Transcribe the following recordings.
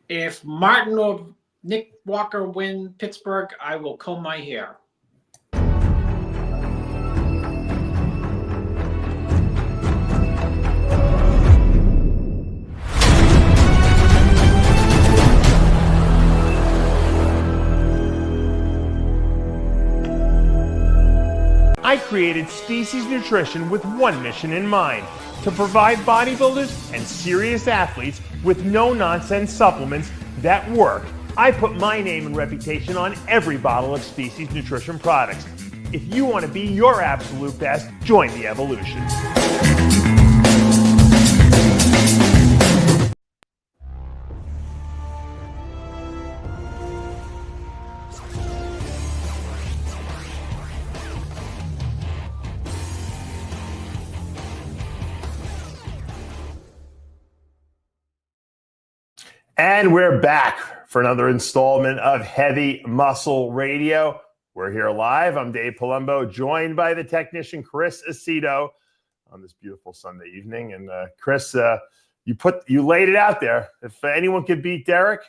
If Martin or Nick Walker win Pittsburgh, I will comb my hair. I created Species Nutrition with one mission in mind: to provide bodybuilders and serious athletes with no-nonsense supplements that work. I put my name and reputation on every bottle of Species Nutrition products. If you want to be your absolute best, join the evolution. And we're back for another installment of Heavy Muscle Radio. We're here live. I'm Dave Palumbo, joined by the technician Chris Aceto on this beautiful Sunday evening. And Chris, you laid it out there. If anyone could beat Derek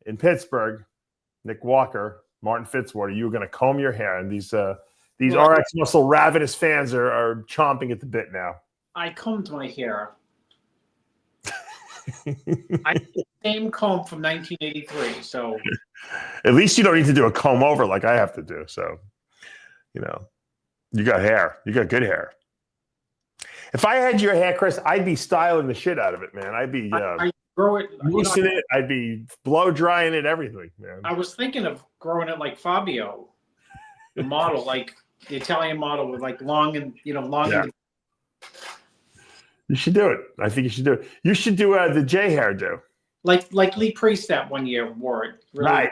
in Pittsburgh, Nick Walker, Martin Fitzwater, you were going to comb your hair. And these RX Muscle ravenous fans are chomping at the bit now. I combed my hair. I did the same comb from 1983, so at least you don't need to do a comb over like I have to do. So, you got hair. You got good hair. If I had your hair, Chris, I'd be styling the shit out of it, man. I'd be I grow it, loosening it. I'd be blow drying it, everything, man. I was thinking of growing it like Fabio, the model, like the Italian model with like long and long. Yeah. You should do it. I think you should do it. You should do the J hairdo. Like Lee Priest that one year wore it. Really. Right.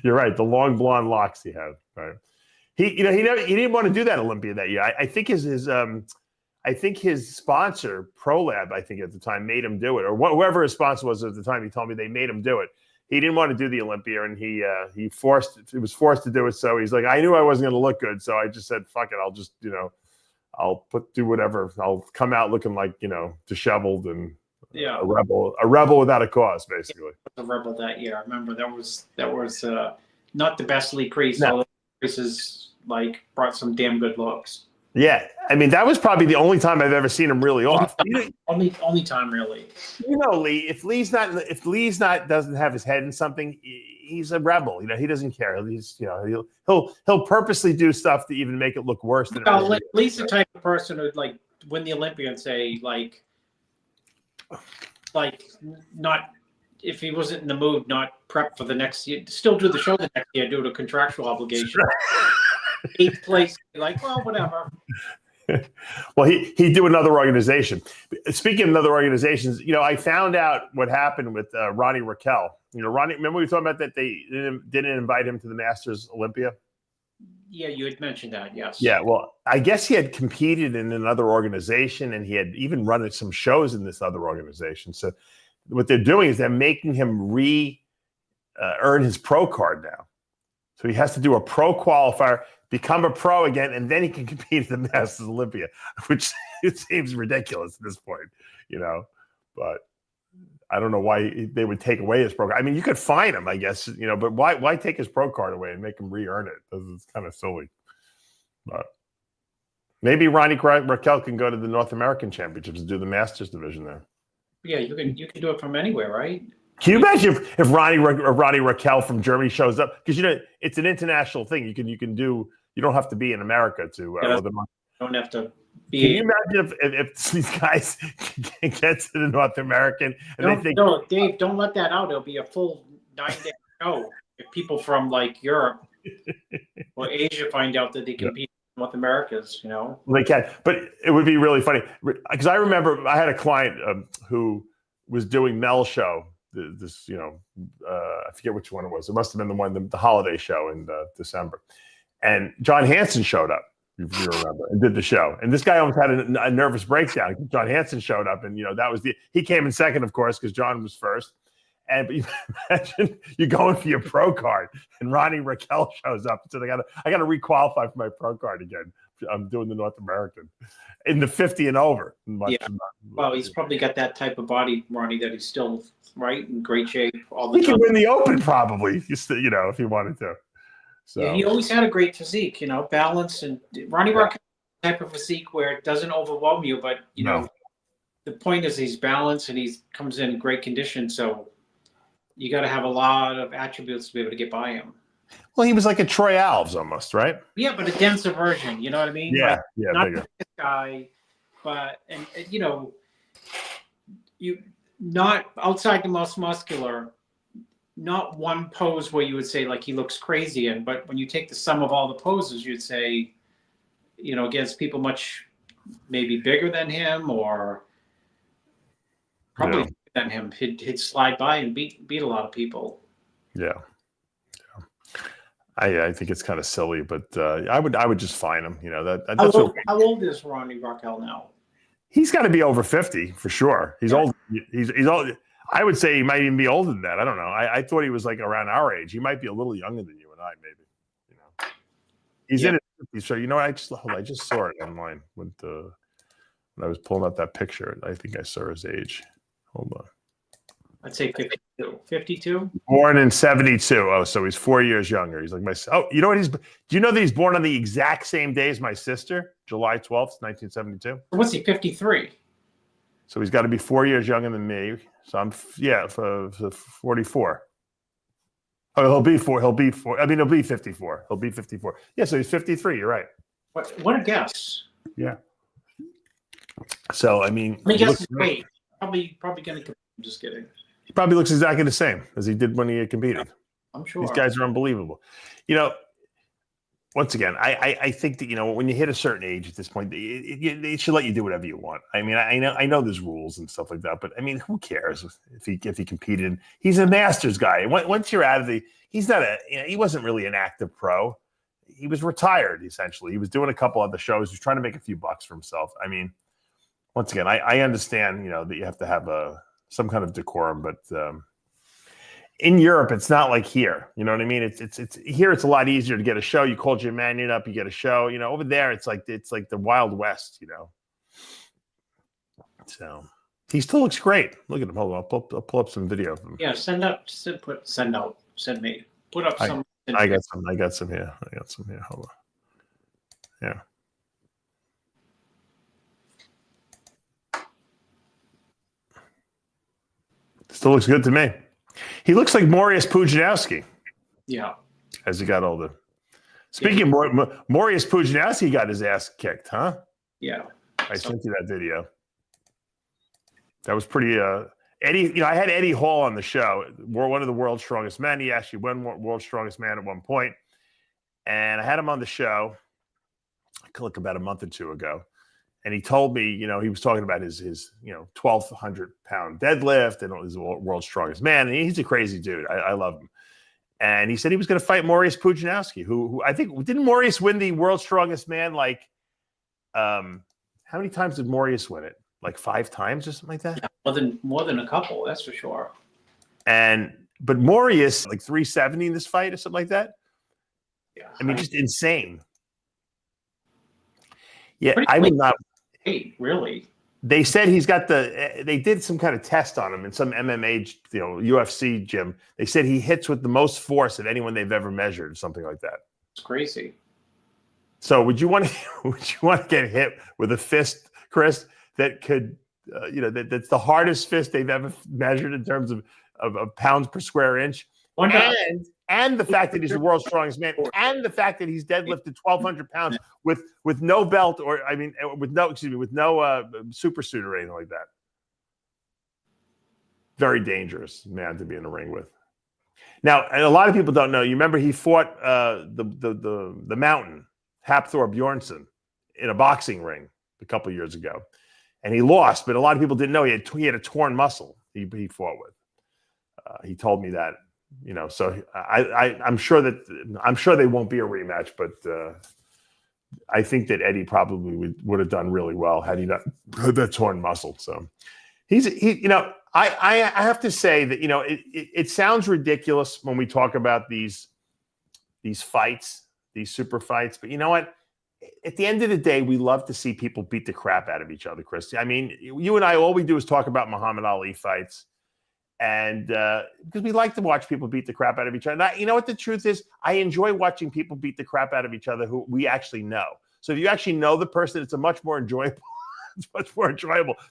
You're right. The long blonde locks he had. Right. He didn't want to do that Olympia that year. I think his sponsor, ProLab, I think at the time made him do it, or whoever his sponsor was at the time. He told me they made him do it. He didn't want to do the Olympia, and he was forced to do it. So he's like, I knew I wasn't going to look good, so I just said, fuck it. I'll just, I'll do whatever. I'll come out looking like, disheveled and a rebel without a cause, basically. A rebel that year. I remember that was not the best Lee Priest. No. All the Priests brought some damn good looks. Yeah, I mean that was probably the only time I've ever seen him really off. Only time really. Lee. If Lee's not doesn't have his head in something, he's a rebel. He doesn't care. He's he'll purposely do stuff to even make it look worse than. Lee's the type of person who'd win the Olympia and say not if he wasn't in the mood, not prep for the next year. Still do the show the next year due to contractual obligation. 8th place, well, whatever. Well, he'd do another organization. Speaking of another organizations, I found out what happened with Ronnie Raquel. Ronnie, remember we were talking about that they didn't invite him to the Masters Olympia? Yeah, you had mentioned that, yes. Yeah, well, I guess he had competed in another organization, and he had even run some shows in this other organization. So what they're doing is they're making him earn his pro card now. So he has to do a pro qualifier, become a pro again, and then he can compete at the Masters Olympia, which it seems ridiculous at this point, But I don't know why they would take away his pro card. I mean, you could fine him, I guess, but why take his pro card away and make him re-earn it? It's kind of silly. But maybe Ronnie Raquel can go to the North American Championships and do the Masters division there. Yeah, you can do it from anywhere, right? Can you imagine if Ronnie Raquel from Germany shows up? Because it's an international thing. You can do. You don't have to be in America to. Don't have to be. Can you imagine if these guys get to the North American and they think? No, Dave, don't let that out. It'll be a full 9-day show. If people from Europe or Asia find out that they compete in North Americas, Well, they can, but it would be really funny because I remember I had a client who was doing Mel's show. This, I forget which one it was. It must have been the one, the holiday show in December. And John Hansen showed up, if you remember, and did the show. And this guy almost had a nervous breakdown. John Hansen showed up, and that was he came in second, of course, because John was first. And but you imagine you're going for your pro card, and Ronnie Raquel shows up. So I got to requalify for my pro card again. I'm doing the North American in the 50 and over. Yeah. Well, he's probably got that type of body, Ronnie, that he's still right in great shape all the He time. could win the Open probably, you know, if he wanted to. So Yeah, he always had a great physique, you know, balance, and Ronnie Rock type of physique where it doesn't overwhelm you, but you know, the point is he's balanced and he comes in great condition. So you got to have a lot of attributes to be able to get by him. Well, he was like a Troy Alves almost, right? Yeah, but a denser version. You know what I mean? Yeah, like, yeah, not bigger. this guy, but and you know, you not outside the most muscular. Not one pose where you would say like he looks crazy in, but when you take the sum of all the poses, you'd say, you know, against people much maybe bigger than him or probably bigger than him, he'd slide by and beat a lot of people. Yeah. I think it's kind of silly, but I would just fine him. You know that's how old is Ronnie Raquel now? He's got to be over 50 for sure. He's old. He's old. I would say he might even be older than that. I don't know. I thought he was like around our age. He might be a little younger than you and I, maybe. You know, he's in his 50s. So you know, I just saw it online when I was pulling up that picture. I think I saw his age. Hold on. I'd say 52. 52? Born in 72. Oh, so he's 4 years younger. He's like my. Oh, you know what? Do you know that he's born on the exact same day as my sister, July 12th, 1972? What's he? 53. So he's got to be 4 years younger than me. So I'm for 44. Oh, he'll be 4. I mean, he'll be 54. He'll be 54. Yeah, so he's 53. You're right. What a guess. Yeah. So I mean, guess his weight. Probably gonna. I'm just kidding. He probably looks exactly the same as he did when he competed. I'm sure. These guys are unbelievable. You know, once again, I think that, you know, when you hit a certain age at this point, they should let you do whatever you want. I mean, I know there's rules and stuff like that, but I mean, who cares if he competed? He's a Masters guy. Once you're out of he wasn't really an active pro. He was retired essentially. He was doing a couple other shows. He was trying to make a few bucks for himself. I mean, once again, I understand, you know, that you have to have some kind of decorum, but in Europe, it's not like here. You know what I mean? It's here. It's a lot easier to get a show. You called your manion up, you get a show. You know, over there, it's like the Wild West. You know, so he still looks great. Look at him. Hold on, I'll pull up some video of him. Yeah, send me. Put up some. I got some here. Hold on. Yeah. Still looks good to me. He looks like Mariusz Pudzianowski. Yeah. As he got older. Speaking of Mariusz Pudzianowski got his ass kicked, huh? Yeah. I sent you that video. That was pretty. Eddie, you know, I had Eddie Hall on the show. We're one of the world's strongest men. He actually won world's strongest man at one point, and I had him on the show. Like about a month or two ago. And he told me, you know, he was talking about his 1,200 pound deadlift and he's the world's strongest man. And he's a crazy dude. I love him. And he said he was going to fight Mariusz Pudzianowski, who I think didn't Mariusz win the world's strongest man? Like, how many times did Mariusz win it? Like 5 times or something like that? Yeah, more than a couple, that's for sure. But Mariusz, like 370 in this fight or something like that. Yeah. I mean, just insane. Yeah, I would not. Hey, really? They said he's got they did some kind of test on him in some MMA, UFC gym. They said he hits with the most force of anyone they've ever measured, or something like that. It's crazy. So would you want to get hit with a fist, Chris, that could, that's the hardest fist they've ever measured in terms of pounds per square inch? And the fact that he's the world's strongest man, and the fact that he's deadlifted 1,200 pounds with no belt, with no super suit or anything like that. Very dangerous man to be in the ring with. Now, and a lot of people don't know. You remember he fought the Mountain, Hafthor Bjornsson, in a boxing ring a couple of years ago, and he lost. But a lot of people didn't know he had a torn muscle. He fought with. He told me that. So I'm sure they won't be a rematch, but I think that Eddie probably would have done really well had he not had that torn muscle. So I have to say that, it sounds ridiculous when we talk about these fights, these super fights, but you know what? at the end of the day, we love to see people beat the crap out of each other, Chris. I mean, you and I, all we do is talk about Muhammad Ali fights. And because we like to watch people beat the crap out of each other. And you know what the truth is? I enjoy watching people beat the crap out of each other who we actually know. So if you actually know the person, it's much more enjoyable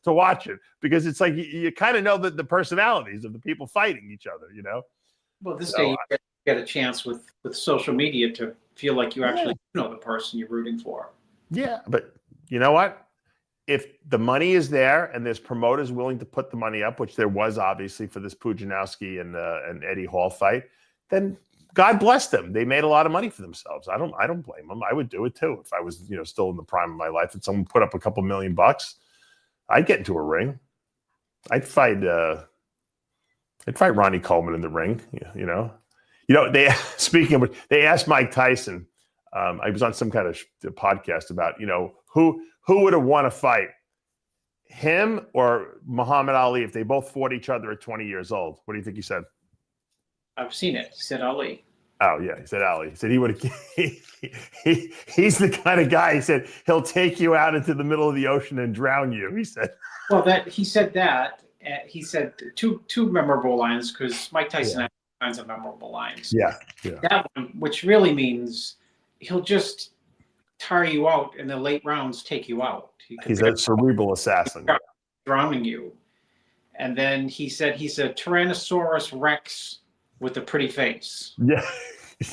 to watch it, because it's like you kind of know the personalities of the people fighting each other, you know? Well, this day you get a chance with social media to feel like you actually know the person you're rooting for. Yeah, but you know what? If the money is there and there's promoters willing to put the money up, which there was obviously for this Pujanowski and Eddie Hall fight, then God bless them. They made a lot of money for themselves. I don't blame them. I would do it too if I was, still in the prime of my life and someone put up a couple $1,000,000. I'd get into a ring. I'd fight Ronnie Coleman in the ring. They speaking of which, they asked Mike Tyson. I was on some kind of podcast about who would have won a fight, him or Muhammad Ali, if they both fought each other at 20 years old. What do you think he said? I've seen it. He said Ali. Oh, yeah. He said Ali. He said he would have. He's the kind of guy, he said, he'll take you out into the middle of the ocean and drown you, he said. Well, he said that. He said two memorable lines, because Mike Tyson had all kinds of memorable lines. Yeah. That one, which really means he'll just tire you out in the late rounds, take you out. He's a cerebral assassin. Drowning you. And then he said he's a Tyrannosaurus Rex with a pretty face. Yeah. he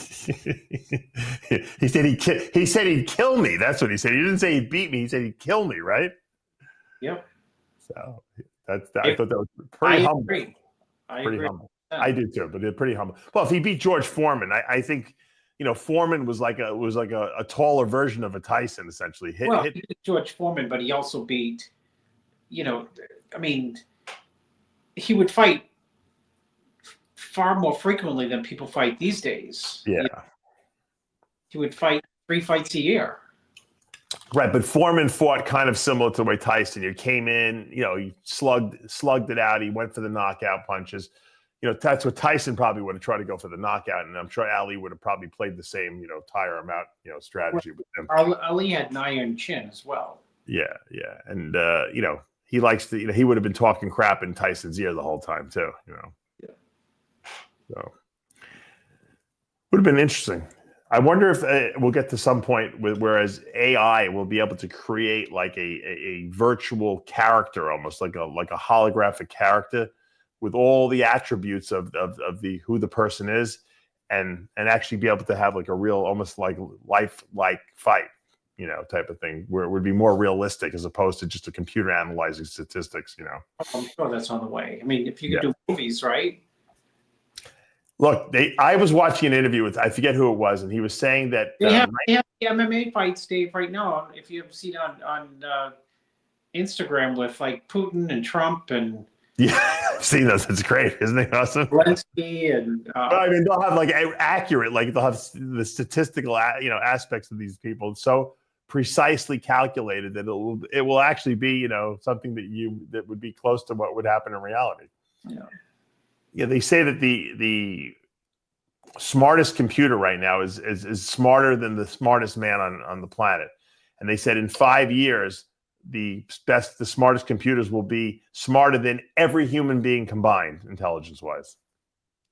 said he'd kill me. That's what he said. He didn't say he'd beat me. He said he'd kill me, right? Yep. So I thought that was pretty humble. I agree. Humble. I do too, but they're pretty humble. Well, if he beat George Foreman, I think Foreman was like a taller version of a Tyson, essentially. He beat George Foreman, but he also beat, he would fight far more frequently than people fight these days. Yeah. He would fight 3 fights a year. Right, but Foreman fought kind of similar to the way Tyson. You came in, he slugged it out. He went for the knockout punches. That's what Tyson probably would have tried to go for the knockout, and I'm sure Ali would have probably played the same, tire him out, strategy with him. Ali had an iron chin as well. Yeah, and he likes to, he would have been talking crap in Tyson's ear the whole time too, Yeah. So would have been interesting. I wonder if we'll get to some point whereas AI will be able to create like a virtual character, almost like a holographic character with all the attributes of who the person is, and actually be able to have like a real, almost like life-like fight, type of thing, where it would be more realistic as opposed to just a computer analyzing statistics, I'm sure that's on the way. If you could do movies, right? Look, I was watching an interview with, I forget who it was, and he was saying that they have the MMA fights, Dave, right now. If you have seen on Instagram with like Putin and Trump and I've seen those. It's great, isn't it awesome? Zelensky and they'll have like accurate, like they'll have the statistical aspects of these people so precisely calculated that it will actually be something that would be close to what would happen in reality. Yeah, they say that the smartest computer right now is smarter than the smartest man on the planet. And they said in 5 years, the smartest computers will be smarter than every human being combined, intelligence-wise.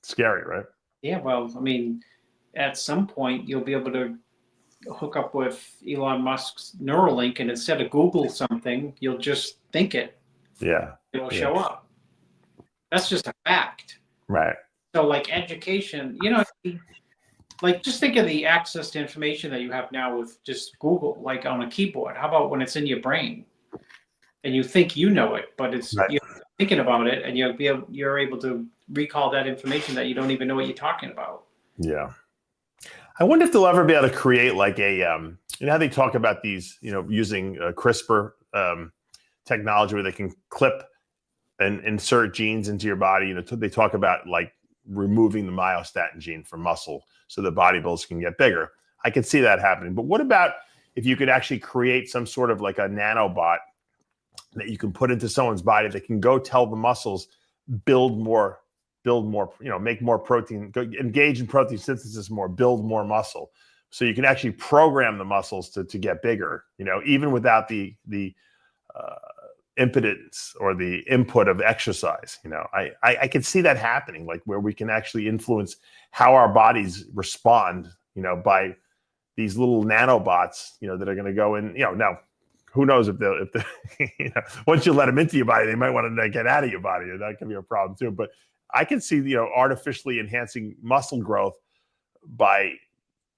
Scary, right? Yeah, well, at some point, you'll be able to hook up with Elon Musk's Neuralink, and instead of Google something, you'll just think it. Yeah. It'll show up. That's just a fact. Right. So like education, like just think of the access to information that you have now with just Google, like on a keyboard. How about when it's in your brain and you think you know it, but it's you're thinking about it, and you're able to recall that information that you don't even know what you're talking about. Yeah. I wonder if they'll ever be able to create like a, how they talk about these, using CRISPR technology where they can clip and insert genes into your body. They talk about like removing the myostatin gene from muscle so the bodybuilders can get bigger. I could see that happening. But what about if you could actually create some sort of like a nanobot that you can put into someone's body that can go tell the muscles, build more, make more protein, engage in protein synthesis more, build more muscle. So you can actually program the muscles to get bigger, you know, even without the impotence or the input of exercise. You know, I can see that happening, like where we can actually influence how our bodies respond, you know, by these little nanobots, you know, that are going to go in, you know, now who knows if the you know, once you let them into your body, they might want to get out of your body, and that can be a problem too. But I can see, you know, artificially enhancing muscle growth by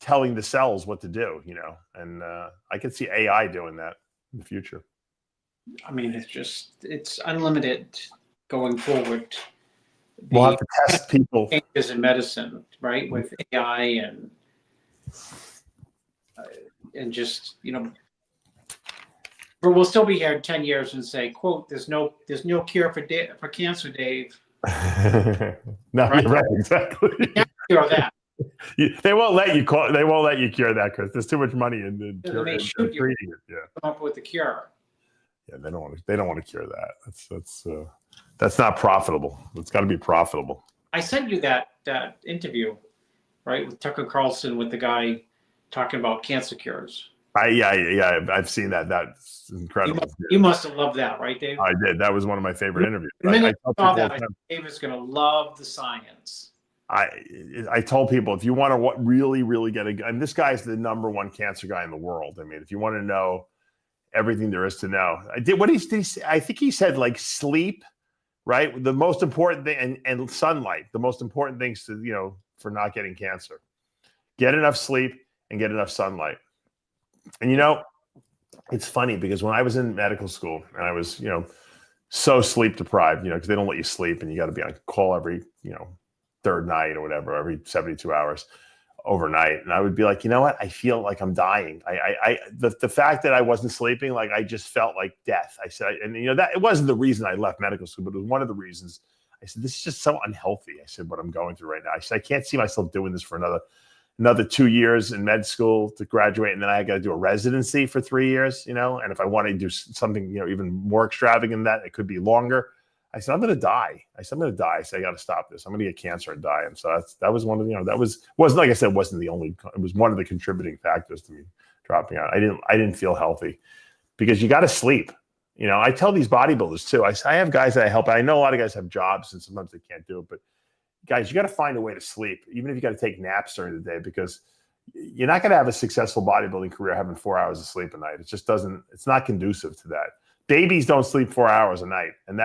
telling the cells what to do, you know, and I can see AI doing that in the future. I mean, it's unlimited going forward. We'll have to test people. Changes in medicine, right, with AI and just, you know, but we'll still be here in 10 years and say, quote, there's no cure for cancer, Dave. No, right? You're right, exactly. You can't cure that. They won't let you cure that, because there's too much money in treating it. Yeah, come up with a cure. Yeah, they don't want to cure that. That's not profitable. It's got to be profitable. I sent you that interview, right, with Tucker Carlson, with the guy talking about cancer cures. Yeah, I've seen that. That's incredible. You must have loved that, right, Dave? I did. That was one of my favorite interviews. I saw that. Dave is going to love the science. I told people, if you want to really get and this guy's the #1 cancer guy in the world. I mean, if you want to know everything there is to know, I think he said, like, sleep, right? The most important thing, and sunlight, the most important things to, you know, for not getting cancer. Get enough sleep and get enough sunlight. And, you know, it's funny because when I was in medical school and I was, you know, so sleep deprived, you know, because they don't let you sleep and you got to be on call every, you know, third night or whatever, every 72 hours overnight. And I would be like, you know what? I feel like I'm dying. The fact that I wasn't sleeping, like, I just felt like death. I said, and, you know, that it wasn't the reason I left medical school, but it was one of the reasons. I said, this is just so unhealthy. I said, what I'm going through right now. I said, I can't see myself doing this for another 2 years in med school to graduate, and then I got to do a residency for 3 years, you know. And if I want to do something, you know, even more extravagant than that, it could be longer. I said, I'm going to die. I said, I got to stop this. I'm going to get cancer and die. And so that was one of the, you know, wasn't like I said, wasn't the only, it was one of the contributing factors to me dropping out. I didn't feel healthy, because you got to sleep. You know, I tell these bodybuilders too, I have guys that I help. I know a lot of guys have jobs and sometimes they can't do it, but guys, you got to find a way to sleep, even if you got to take naps during the day, because you're not going to have a successful bodybuilding career having 4 hours of sleep a night. It just doesn't, it's not conducive to that. Babies don't sleep 4 hours a night. And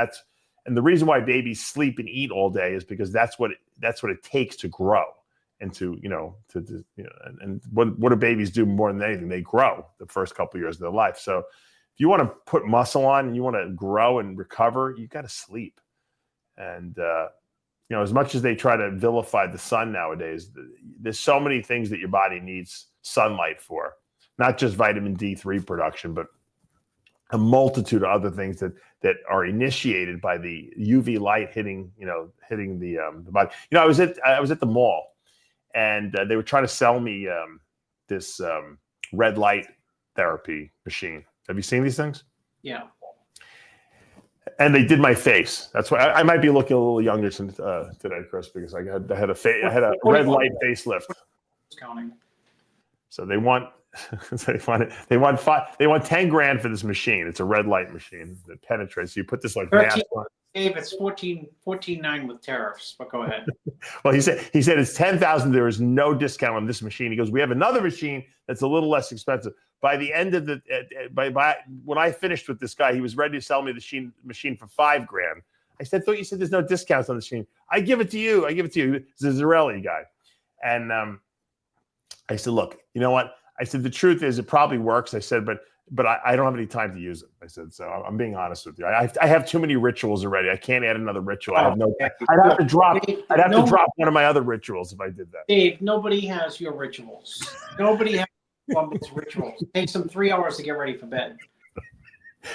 the reason why babies sleep and eat all day is because that's what it takes to grow and to, you know, and what do babies do more than anything? They grow the first couple of years of their life. So if you want to put muscle on and you want to grow and recover, you got to sleep. And, you know, as much as they try to vilify the sun nowadays, there's so many things that your body needs sunlight for, not just vitamin D3 production, but a multitude of other things that are initiated by the UV light hitting the body. You know, I was at the mall, and they were trying to sell me this red light therapy machine. Have you seen these things? Yeah. And they did my face. That's why I might be looking a little younger today, Chris, because I had a red light facelift. Counting. So they want $10,000 for this machine. It's a red light machine that penetrates. So you put this like mask on. Dave, it's 14.9 with tariffs, but go ahead. Well, he said it's $10,000. There is no discount on this machine. He goes, we have another machine that's a little less expensive. By the end of when I finished with this guy, he was ready to sell me the machine for $5,000. I said, I thought you said there's no discounts on the machine. I give it to you. He's a Israeli guy. And I said, look, you know what? I said, the truth is it probably works. I said, but I don't have any time to use it. I said, so I'm being honest with you. I have too many rituals already. I can't add another ritual. I'd have to drop one of my other rituals if I did that. Dave, nobody has your rituals. Nobody has Columbus rituals. It takes them 3 hours to get ready for bed.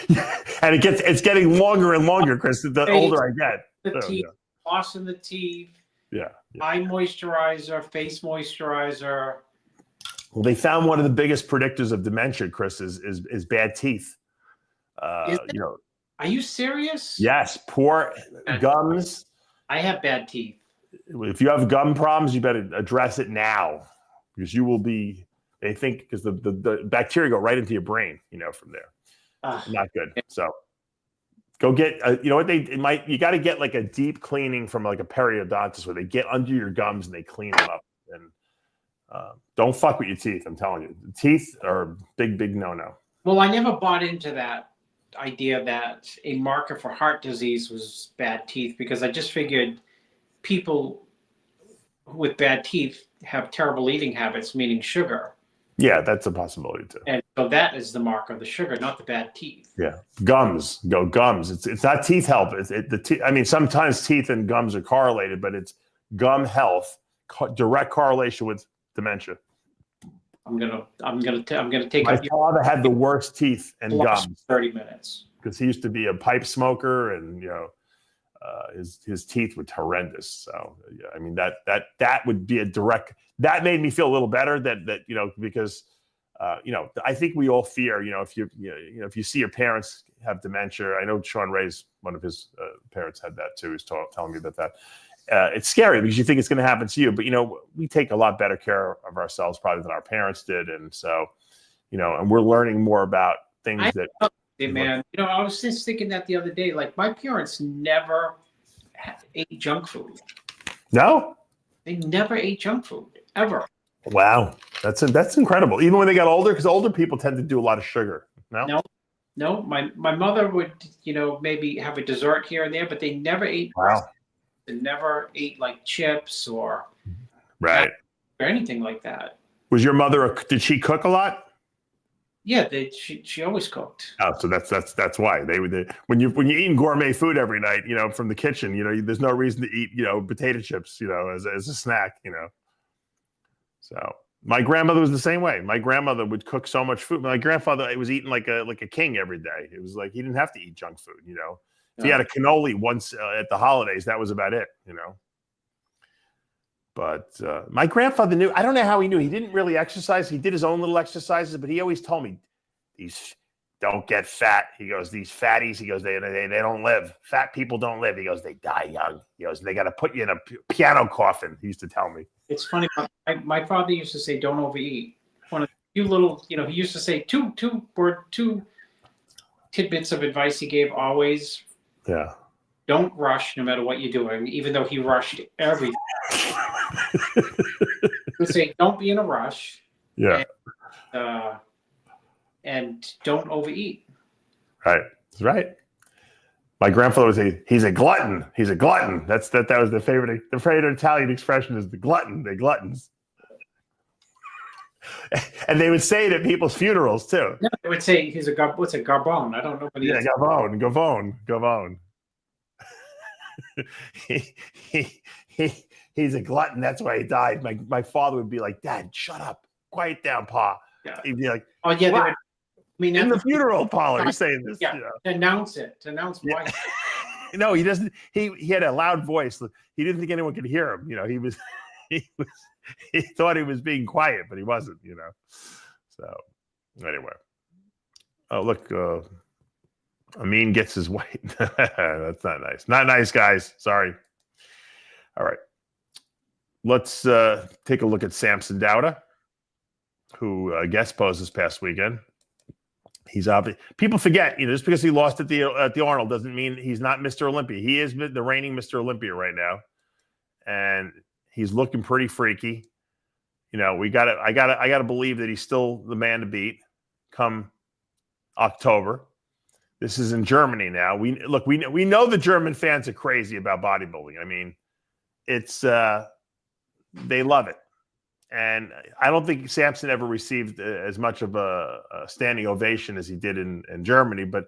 And it's getting longer and longer, Chris, the older I get. The teeth, flossing the teeth. Yeah. Eye moisturizer, face moisturizer. Well, they found one of the biggest predictors of dementia, Chris, is bad teeth. You know. Are you serious? Yes, poor gums. I have bad teeth. If you have gum problems, you better address it now, because you will be They think because the bacteria go right into your brain, from there. Not good. So go get, you know what you got to get like a deep cleaning from like a periodontist where they get under your gums and they clean them up. And don't fuck with your teeth. I'm telling you, the teeth are a big no. Well, I never bought into that idea that a marker for heart disease was bad teeth, because I just figured people with bad teeth have terrible eating habits, meaning sugar. Yeah, that's a possibility too. And so that is the mark of the sugar, not the bad teeth. Yeah, gums. It's not teeth health. I mean, sometimes teeth and gums are correlated, but it's gum health, direct correlation with dementia. I'm gonna take. My father had the worst teeth and gums. 30 minutes. Because he used to be a pipe smoker, and his teeth were horrendous. So yeah, I mean that would be a direct. That made me feel a little better that because I think we all fear if you see your parents have dementia. I know Sean Ray's one of his parents had that too. He's telling me about that. It's scary because you think it's going to happen to you, but we take a lot better care of ourselves probably than our parents did, and so and we're learning more about things man, I was just thinking that the other day. Like, my parents never ate junk food. No, they never ate junk food ever. Wow, that's incredible. Even when they got older, because older people tend to do a lot of sugar. No. My mother would maybe have a dessert here and there, but they never ate. Wow. They never ate like chips or right or anything like that. Was your mother? Did she cook a lot? Yeah, she always cooked. Oh, so that's why when you're eating gourmet food every night, from the kitchen, there's no reason to eat, potato chips, as a snack, So my grandmother was the same way. My grandmother would cook so much food. My grandfather was eating like a king every day. It was like he didn't have to eat junk food, If he had a cannoli once at the holidays, that was about it, But my grandfather knew. I don't know how he knew. He didn't really exercise. He did his own little exercises, but he always told me, "These don't get fat." He goes, "These fatties." He goes, "They don't live. Fat people don't live." He goes, "They die young." He goes, "They got to put you in a piano coffin." He used to tell me. It's funny. My father used to say, "Don't overeat." One of the few little, he used to say two tidbits of advice he gave always. Yeah. Don't rush, no matter what you're doing, even though he rushed everything. He would say, "Don't be in a rush." Yeah. And don't overeat. Right. That's right. My grandfather would say, "He's a glutton. He's a glutton." That was the favorite Italian expression is the glutton. They're gluttons. And they would say it at people's funerals too. No, they would say he's what's a garbone? I don't know what he is. Gavone. He's a glutton. That's why he died. My father would be like, "Dad, shut up. Quiet down, Pa." Yeah. He'd be like, "Oh yeah, what? In the funeral parlor, he's saying this." Yeah, announce why. No, he doesn't. He had a loud voice. He didn't think anyone could hear him. He thought he was being quiet, but he wasn't. So anyway. Oh look, Amin gets his weight. That's not nice. Not nice, guys. Sorry. All right. Let's take a look at Samson Dauda, who guest posed this past weekend. He's obviously, people forget, just because he lost at the Arnold doesn't mean he's not Mr. Olympia. He is the reigning Mr. Olympia right now, and he's looking pretty freaky. I gotta believe that he's still the man to beat come October. This is in Germany now. We know the German fans are crazy about bodybuilding. I mean, it's they love it. And I don't think Samson ever received as much of a standing ovation as he did in Germany, but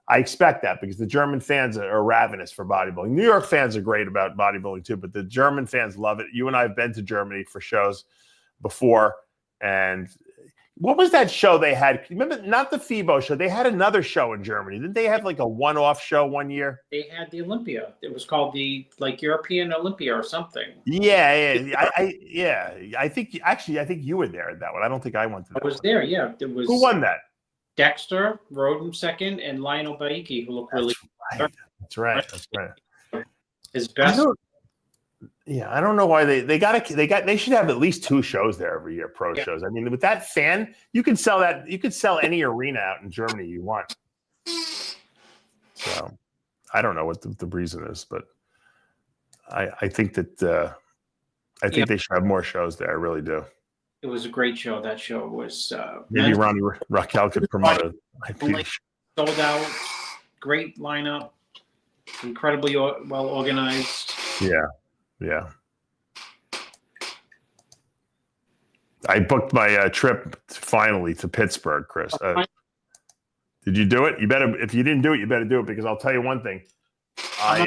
I expect that because the German fans are ravenous for bodybuilding. New York fans are great about bodybuilding too, but the German fans love it. You and I have been to Germany for shows before. And what was that show they had? Remember, not the FIBO show. They had another show in Germany. Didn't they have like a one-off show one year? They had the Olympia. It was called the European Olympia or something. Yeah. I think you were there at that one. I don't think I went to that. I was there. Yeah. Who won that? Dexter rode him second, and Lionel Baiki, who looked really. That's right. His best. Yeah, I don't know why they should have at least 2 shows there every year, pro shows. I mean, with that fan, you could sell any arena out in Germany you want. So I don't know what the reason is, but I think that they should have more shows there. I really do. It was a great show. That show was maybe Ronnie Raquel could promote it. Sold out, great lineup, incredibly well organized. Yeah. I booked my trip finally to Pittsburgh, Chris. Did you do it? You better. If you didn't do it, you better do it, because I'll tell you one thing. I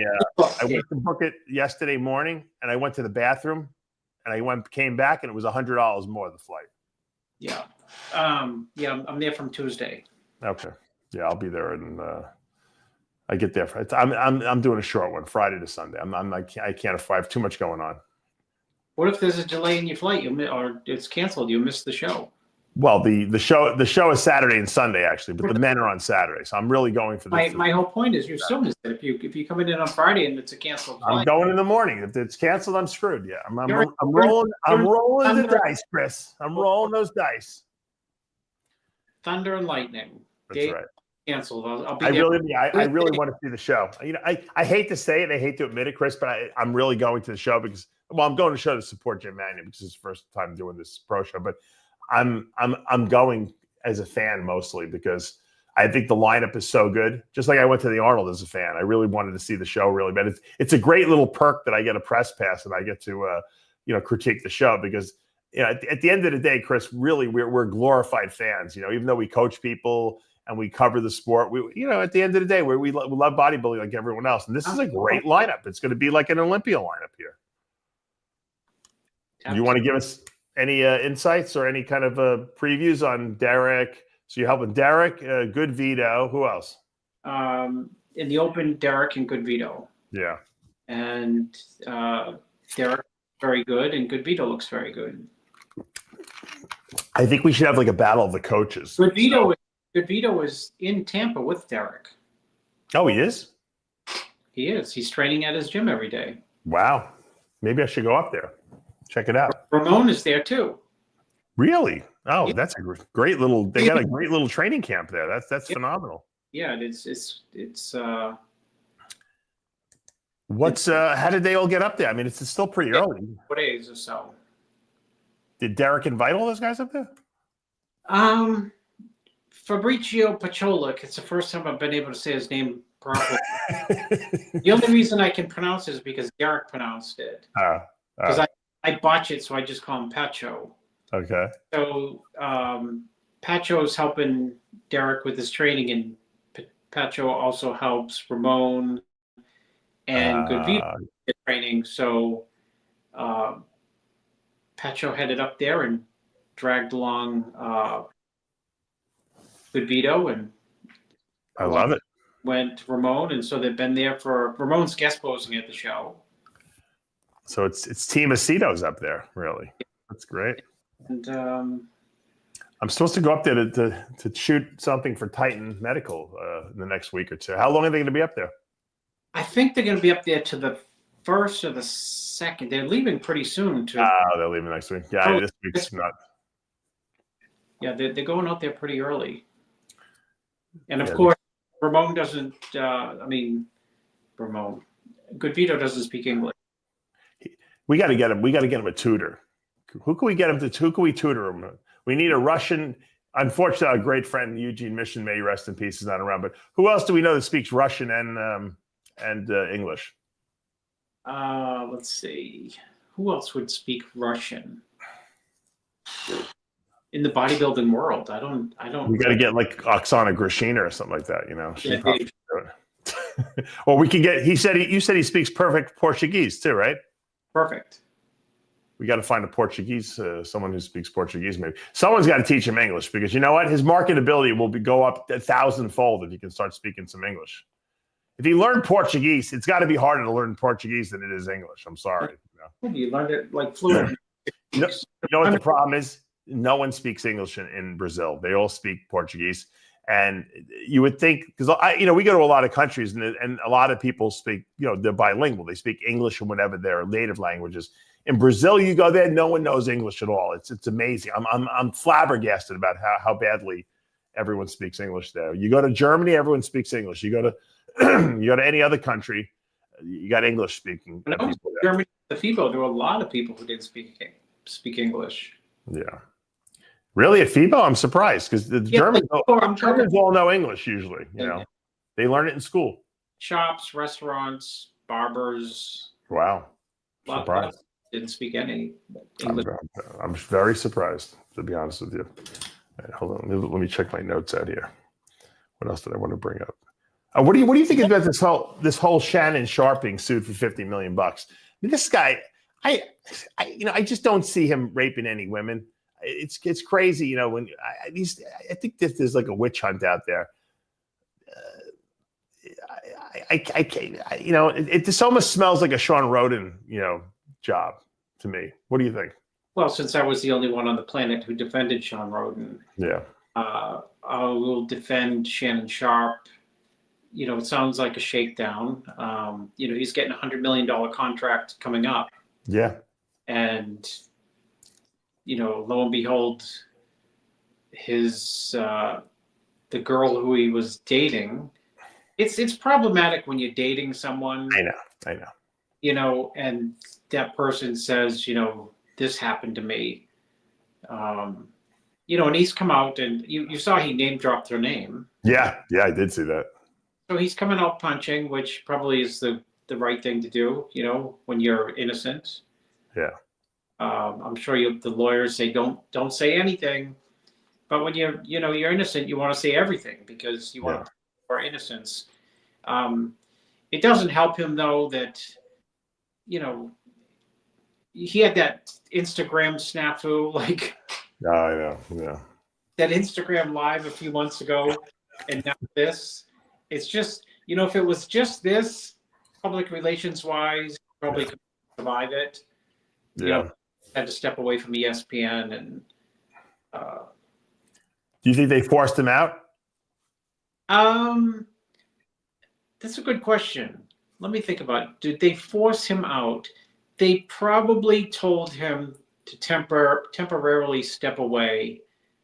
went to book it yesterday morning, and I went to the bathroom, and I came back, and it was $100 more the flight. Yeah. I'm there from Tuesday. Okay. Yeah, I'll be there, and I get there. I'm doing a short one, Friday to Sunday. I can't afford. I have too much going on. What if there's a delay in your flight, or it's canceled? You missed the show. Well, the show is Saturday and Sunday actually, but the men are on Saturday, so I'm really going for this. My whole point is you still missed it. If you come in on Friday and it's a canceled flight. I'm going in the morning. If it's canceled, I'm screwed. Yeah, I'm rolling the dice, Chris. I'm rolling those dice. Thunder and lightning. That's right. Canceled. I'll be I really want to see the show. You know, I hate to say it, I hate to admit it, Chris, but I'm really going to the show because I'm going to the show to support Jim Mannion, because it's his first time doing this pro show. But I'm going as a fan mostly because I think the lineup is so good. Just like I went to the Arnold as a fan, I really wanted to see the show really bad. It's a great little perk that I get a press pass and I get to critique the show, because at the end of the day, Chris, really we're glorified fans. Even though we coach people and we cover the sport, at the end of the day, we love bodybuilding like everyone else. And this is a great lineup. It's going to be like an Olympia lineup here. Do you want to give us any insights or any kind of previews on Derek? So you're helping Derek, Good Vito. Who else? In the open, Derek and Good Vito. Yeah. And Derek, very good, and Good Vito looks very good. I think we should have like a battle of the coaches. Good Vito is in Tampa with Derek. Oh, he is? He is. He's training at his gym every day. Wow. Maybe I should go up there. Check it out. Ramon is there too. Really? Oh, yeah. That's a great little. They got a great little training camp there. That's phenomenal. Yeah, it's. What's how did they all get up there? I mean, it's still pretty early. 4 days or so. Did Derek invite all those guys up there? Fabricio Pacholik. It's the first time I've been able to say his name properly. The only reason I can pronounce it is because Derek pronounced it. Because I botch it, so I just call him Pacho. Okay. So Pacho's helping Derek with his training, and Pacho also helps Ramon and Good Vito with training. So Pacho headed up there and dragged along Good Vito, and I love it. Went Ramon, and so they've been there for Ramon's guest posing at the show. So it's Team Aceto's up there, really. That's great. And I'm supposed to go up there to shoot something for Titan Medical in the next week or two. How long are they going to be up there? I think they're going to be up there to the 1st or the 2nd. They're leaving pretty soon. They're leaving next week. Yeah, this week's not. Yeah, they're going out there pretty early. And of course, Ramon doesn't. Ramon. Good Vito doesn't speak English. We got to get him. We got to get him a tutor. Who can we get him to? Who can we tutor him? We need a Russian. Unfortunately, our great friend Eugene Mission, may he rest in peace, is not around. But who else do we know that speaks Russian and English? Let's see. Who else would speak Russian in the bodybuilding world? I don't. We got to get like Oksana Grishina or something like that. She probably do it. Or we can get. You said he speaks perfect Portuguese too, right? Perfect. We got to find a Portuguese, someone who speaks Portuguese. Maybe someone's got to teach him English, because you know what, his marketability will go up 1,000-fold if he can start speaking some English. If he learned Portuguese, it's got to be harder to learn Portuguese than it is English. I'm sorry. You learned it like fluent. You know what the problem is? No one speaks English in Brazil. They all speak Portuguese, And you would think, because we go to a lot of countries, and a lot of people speak, they're bilingual. They speak English and whatever their native languages. In Brazil, you go there, no one knows English at all. It's amazing. I'm flabbergasted about how badly everyone speaks English there. You go to Germany, everyone speaks English. You go to any other country, you got English speaking. Germany, the FIBO, there were a lot of people who didn't speak English. Yeah. Really, at FIBO? I'm surprised, because the Germans all know English usually. They learn it in school. Shops, restaurants, barbers. Wow. Surprised. Didn't speak any English. I'm very surprised, to be honest with you. Right, hold on, let me check my notes out here. What else did I want to bring up? What do you think about this whole Shannon Sharpe being sued for $50 million? I mean, this guy, I just don't see him raping any women. It's crazy, when I think there's like a witch hunt out there. I can't, it just almost smells like a Sean Roden, job to me. What do you think? Well, since I was the only one on the planet who defended Sean Roden, I will defend Shannon Sharpe. It sounds like a shakedown. He's getting $100 million contract coming up. Yeah. And lo and behold, his the girl who he was dating. It's problematic when you're dating someone. I know. And that person says, this happened to me. And he's come out, and you saw he name dropped her name. Yeah, I did see that. So he's coming out punching, which probably is the right thing to do, when you're innocent. Yeah. I'm sure the lawyers say don't say anything, but when you're innocent, you want to say everything because you want to prove innocence. It doesn't help him though that he had that Instagram snafu, like. I know. Yeah. That Instagram live a few months ago, and now this. It's just if it was just this, public relations wise, probably could survive it. Yeah. Had to step away from ESPN and. Do you think they forced him out? That's a good question. Let me think about it. Did they force him out? They probably told him to temporarily step away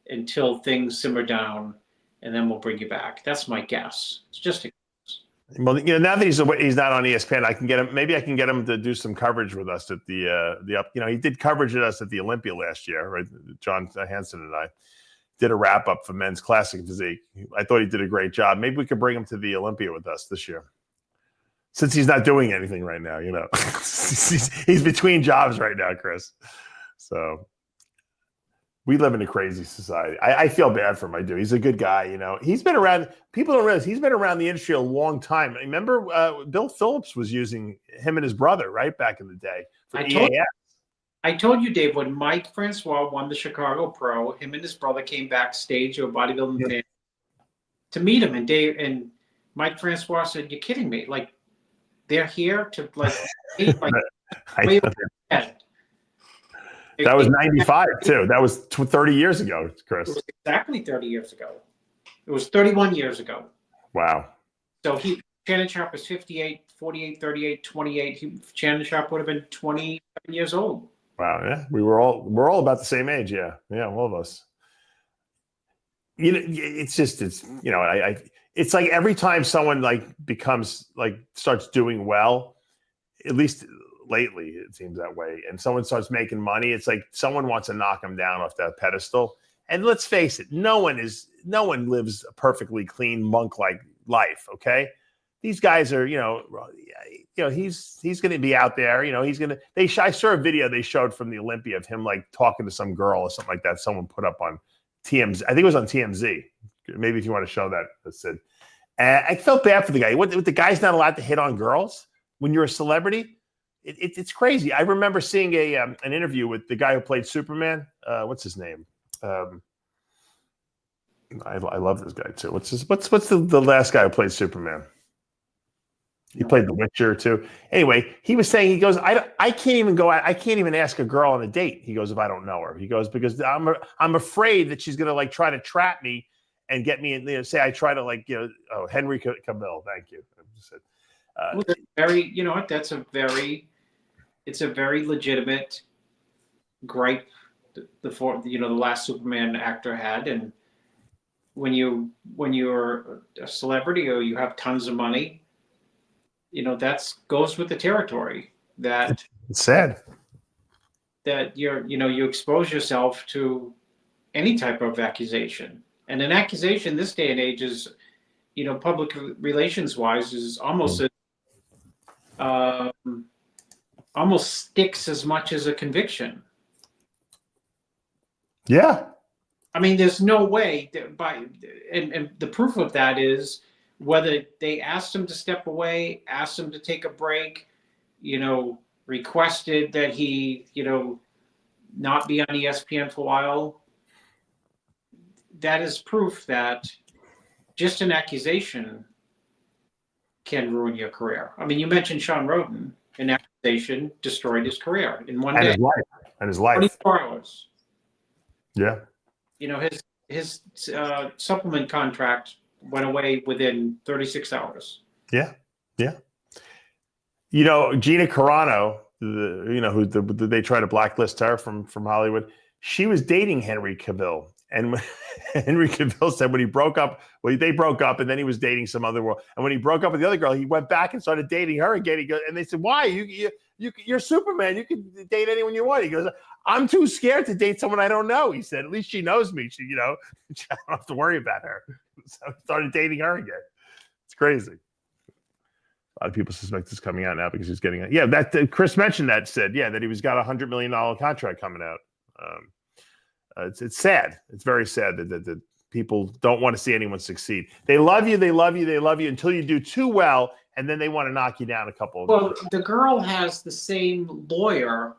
until things simmer down, and then we'll bring you back. That's my guess. It's just a guess. Well, now that he's not on ESPN, I can get him. Maybe I can get him to do some coverage with us at the up. He did coverage at us at the Olympia last year, right? John Hansen and I did a wrap up for Men's Classic Physique. I thought he did a great job. Maybe we could bring him to the Olympia with us this year, since he's not doing anything right now. He's between jobs right now, Chris. So we live in a crazy society. I feel bad for him. I do. He's a good guy. He's been around. People don't realize he's been around the industry a long time. Remember, Bill Phillips was using him and his brother right back in the day for EAF. I told you, Dave, when Mike Francois won the Chicago Pro, him and his brother came backstage to a bodybuilding fan to meet him, and Mike Francois said, "You're kidding me? Like, they're here to like." That was 95 too. That was 30 years ago, Chris. It was exactly 30 years ago. It was 31 years ago. Wow. So Shannon Sharpe was 58, 48, 38, 28. Shannon Sharpe would have been 27 years old. Wow. Yeah. We're all about the same age. Yeah. Yeah. All of us. It's like every time someone starts doing well, at least lately it seems that way, and someone starts making money, it's like someone wants to knock them down off that pedestal. And let's face it, no one lives a perfectly clean monk-like life. Okay. These guys are, he's going to be out there, I saw a video they showed from the Olympia of him like talking to some girl or something like that. Someone put up on TMZ. I think it was on TMZ. Maybe if you want to show that, Sid. I felt bad for the guy. What, the guy's not allowed to hit on girls when you're a celebrity? It's crazy. I remember seeing an interview with the guy who played Superman. What's his name? I love this guy too. What's the last guy who played Superman? He played The Witcher too. Anyway, he was saying, he goes, I can't even go out. I can't even ask a girl on a date. He goes, if I don't know her. He goes, because I'm afraid that she's going to like try to trap me and get me in, say I try to like, Henry Cavill. Thank you. Well, that's very, you know what? It's a very legitimate gripe the last Superman actor had. And when you're a celebrity or you have tons of money, that goes with the territory that it's sad that you expose yourself to any type of accusation. And an accusation this day and age is, public relations wise, is almost almost sticks as much as a conviction. Yeah. I mean, there's no way and the proof of that is whether they asked him to step away, asked him to take a break, requested that he, not be on ESPN for a while. That is proof that just an accusation can ruin your career. I mean, you mentioned Sean Roden. An accusation destroyed his career in one day. And his life. 24 hours. Yeah. His supplement contract went away within 36 hours. Yeah. Yeah. Gina Carano, who they try to blacklist her from Hollywood. She was dating Henry Cavill. And when Henry Cavill said when he broke up, they broke up, and then he was dating some other girl. And when he broke up with the other girl, he went back and started dating her again. He goes, and they said, "Why? You're Superman. You can date anyone you want." He goes, "I'm too scared to date someone I don't know." He said, "At least she knows me. She, I don't have to worry about her." So he started dating her again. It's crazy. A lot of people suspect this coming out now because he's getting that Chris mentioned that that he was got $100 million contract coming out. It's sad. It's very sad that people don't want to see anyone succeed. They love you until you do too well, and then they want to knock you down a couple of Well, the girl has the same lawyer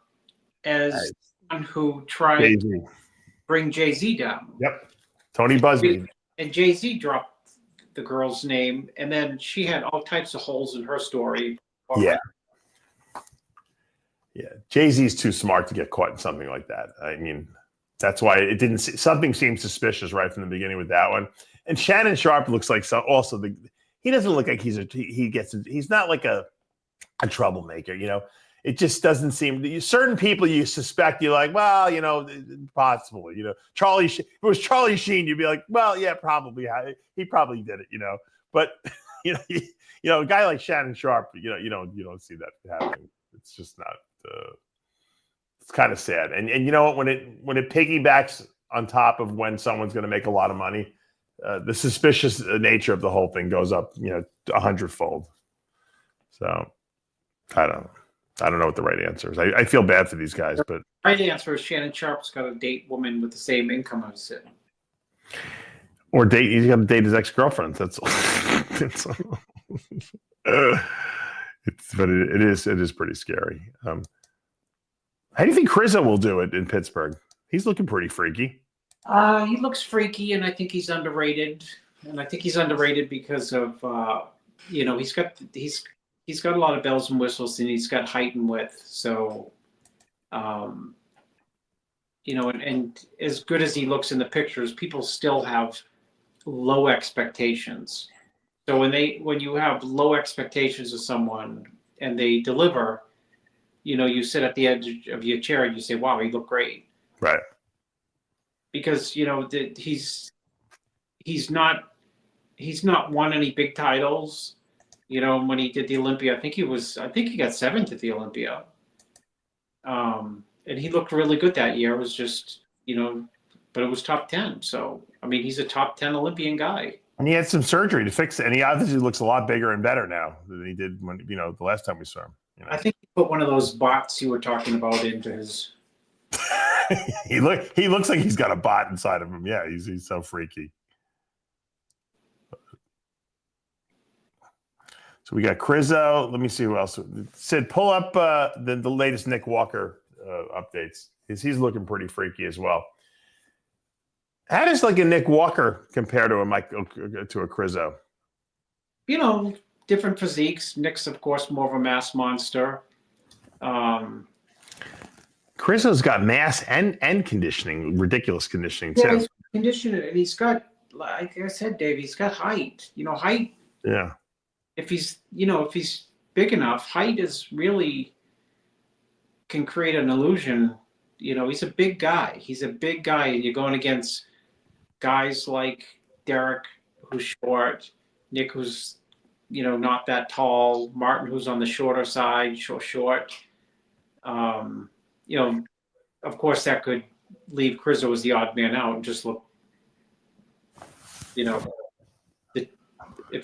as one who tried to bring Jay-Z down. Yep. Tony Busby. And Jay-Z dropped the girl's name, and then she had all types of holes in her story. Yeah. Yeah. Jay-Z's too smart to get caught in something like that. I mean, that's why it didn't. Something seemed suspicious right from the beginning with that one. And Shannon Sharpe looks like he doesn't look like he's not like a troublemaker. It just doesn't seem. Certain people you suspect, you're like, well, possible. Charlie. If it was Charlie Sheen, you'd be like, well, yeah, probably. He probably did it. But a guy like Shannon Sharpe, you don't see that happening. It's just not. It's kind of sad. And you know what? When it piggybacks on top of when someone's going to make a lot of money, the suspicious nature of the whole thing goes up, 100-fold. So I don't know what the right answer is. I feel bad for these guys, but the right answer is Shannon Sharpe's got to date women with the same income as him. Or he's got to date his ex-girlfriend. That's all. But it is pretty scary. How do you think Krizo will do it in Pittsburgh? He's looking pretty freaky. He looks freaky, and I think he's underrated. And I think he's underrated because of he's got a lot of bells and whistles, and he's got height and width. So, and as good as he looks in the pictures, people still have low expectations. So when you have low expectations of someone and they deliver, you sit at the edge of your chair and you say, "Wow, he looked great." Right. Because he's not won any big titles. When he did the Olympia, I think he got 7th at the Olympia. And he looked really good that year. It was just, but it was top 10. So, I mean, he's a top 10 Olympian guy. And he had some surgery to fix it. And he obviously looks a lot bigger and better now than he did when, the last time we saw him. I think he put one of those bots you were talking about into his. He looks like he's got a bot inside of him. Yeah, he's so freaky. So we got Krizo. Let me see who else. Sid, pull up the latest Nick Walker updates. He's looking pretty freaky as well. How does like a Nick Walker compare to a Krizo? Different physiques. Nick's, of course, more of a mass monster. Krizo's got mass and conditioning, ridiculous conditioning too. He's conditioning, and he's got like I said, Dave, he's got height. Height. Yeah. If he's big enough, height is really can create an illusion. He's a big guy. He's a big guy, and you're going against guys like Derek, who's short, Nick, who's not that tall, Martin, who's on the shorter side, short. Of course, that could leave Krizo as the odd man out and just look, if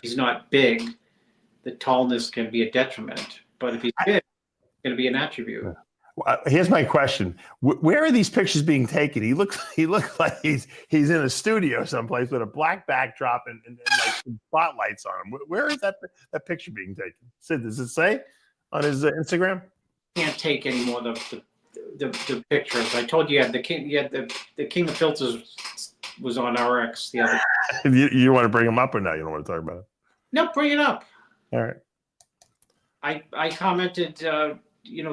he's not big, the tallness can be a detriment. But if he's big, it's going to be an attribute. Here's my question: where are these pictures being taken? He looks like he's in a studio someplace with a black backdrop and like some spotlights on him. Where is that picture being taken? Sid, does it say on his Instagram? Can't take any more of the pictures. I told you, the king of filters was on RX the other day. You want to bring him up, or no? You don't want to talk about it? No, bring it up. All right. I commented,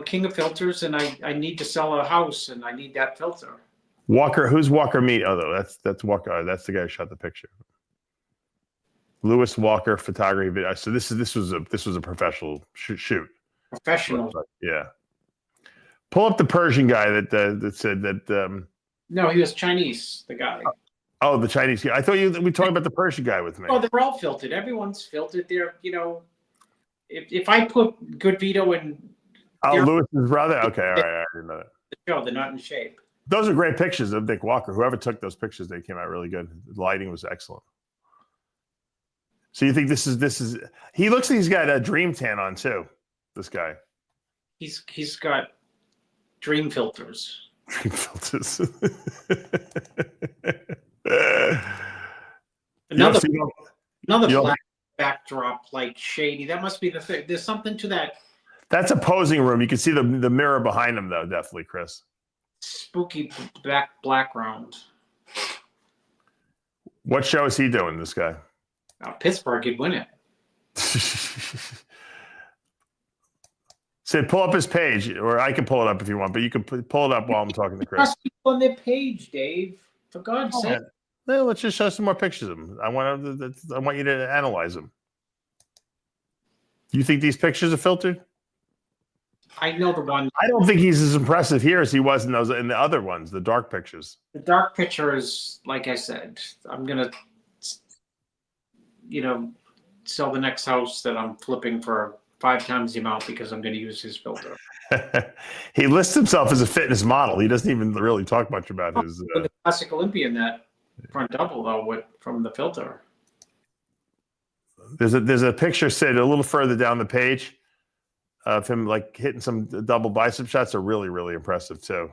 king of filters, and I need to sell a house, and I need that filter. Walker, who's Walker Meat? Oh, no, that's Walker. That's the guy who shot the picture. Lewis Walker photography video. So this was a professional shoot. Professional. Yeah. Pull up the Persian guy that said that. No, he was Chinese. The guy. Oh, the Chinese guy. I thought we talked about the Persian guy with me. Oh, they're all filtered. Everyone's filtered. They're if I put Good Vito in. Oh, Lewis's brother. Okay, all right. I didn't know that. No, they're not in shape. Those are great pictures of Nick Walker. Whoever took those pictures, they came out really good. The lighting was excellent. So you think this is? He looks like he's got a dream tan on too. This guy. He's got dream filters. Dream filters. Another black backdrop, like shady. That must be the thing. There's something to that. That's a posing room. You can see the mirror behind him, though. Definitely, Chris. Spooky background. What show is he doing? This guy. Pittsburgh could win it. Say, pull up his page, or I can pull it up if you want, but you can pull it up while I'm talking to Chris. Trust people on their page, Dave. For God's sake. Well, let's just show some more pictures of him. I want you to analyze them. You think these pictures are filtered? I know the one. I don't think he's as impressive here as he was in the other ones, the dark pictures. The dark picture is, like I said, I'm gonna, sell the next house that I'm flipping for 5 times the amount because I'm going to use his filter. He lists himself as a fitness model. He doesn't even really talk much about his. The classic OLYMPIA in that front double though, from the filter. There's a picture, Sid, a little further down the page, of him like hitting some double bicep shots. Are really, really impressive too.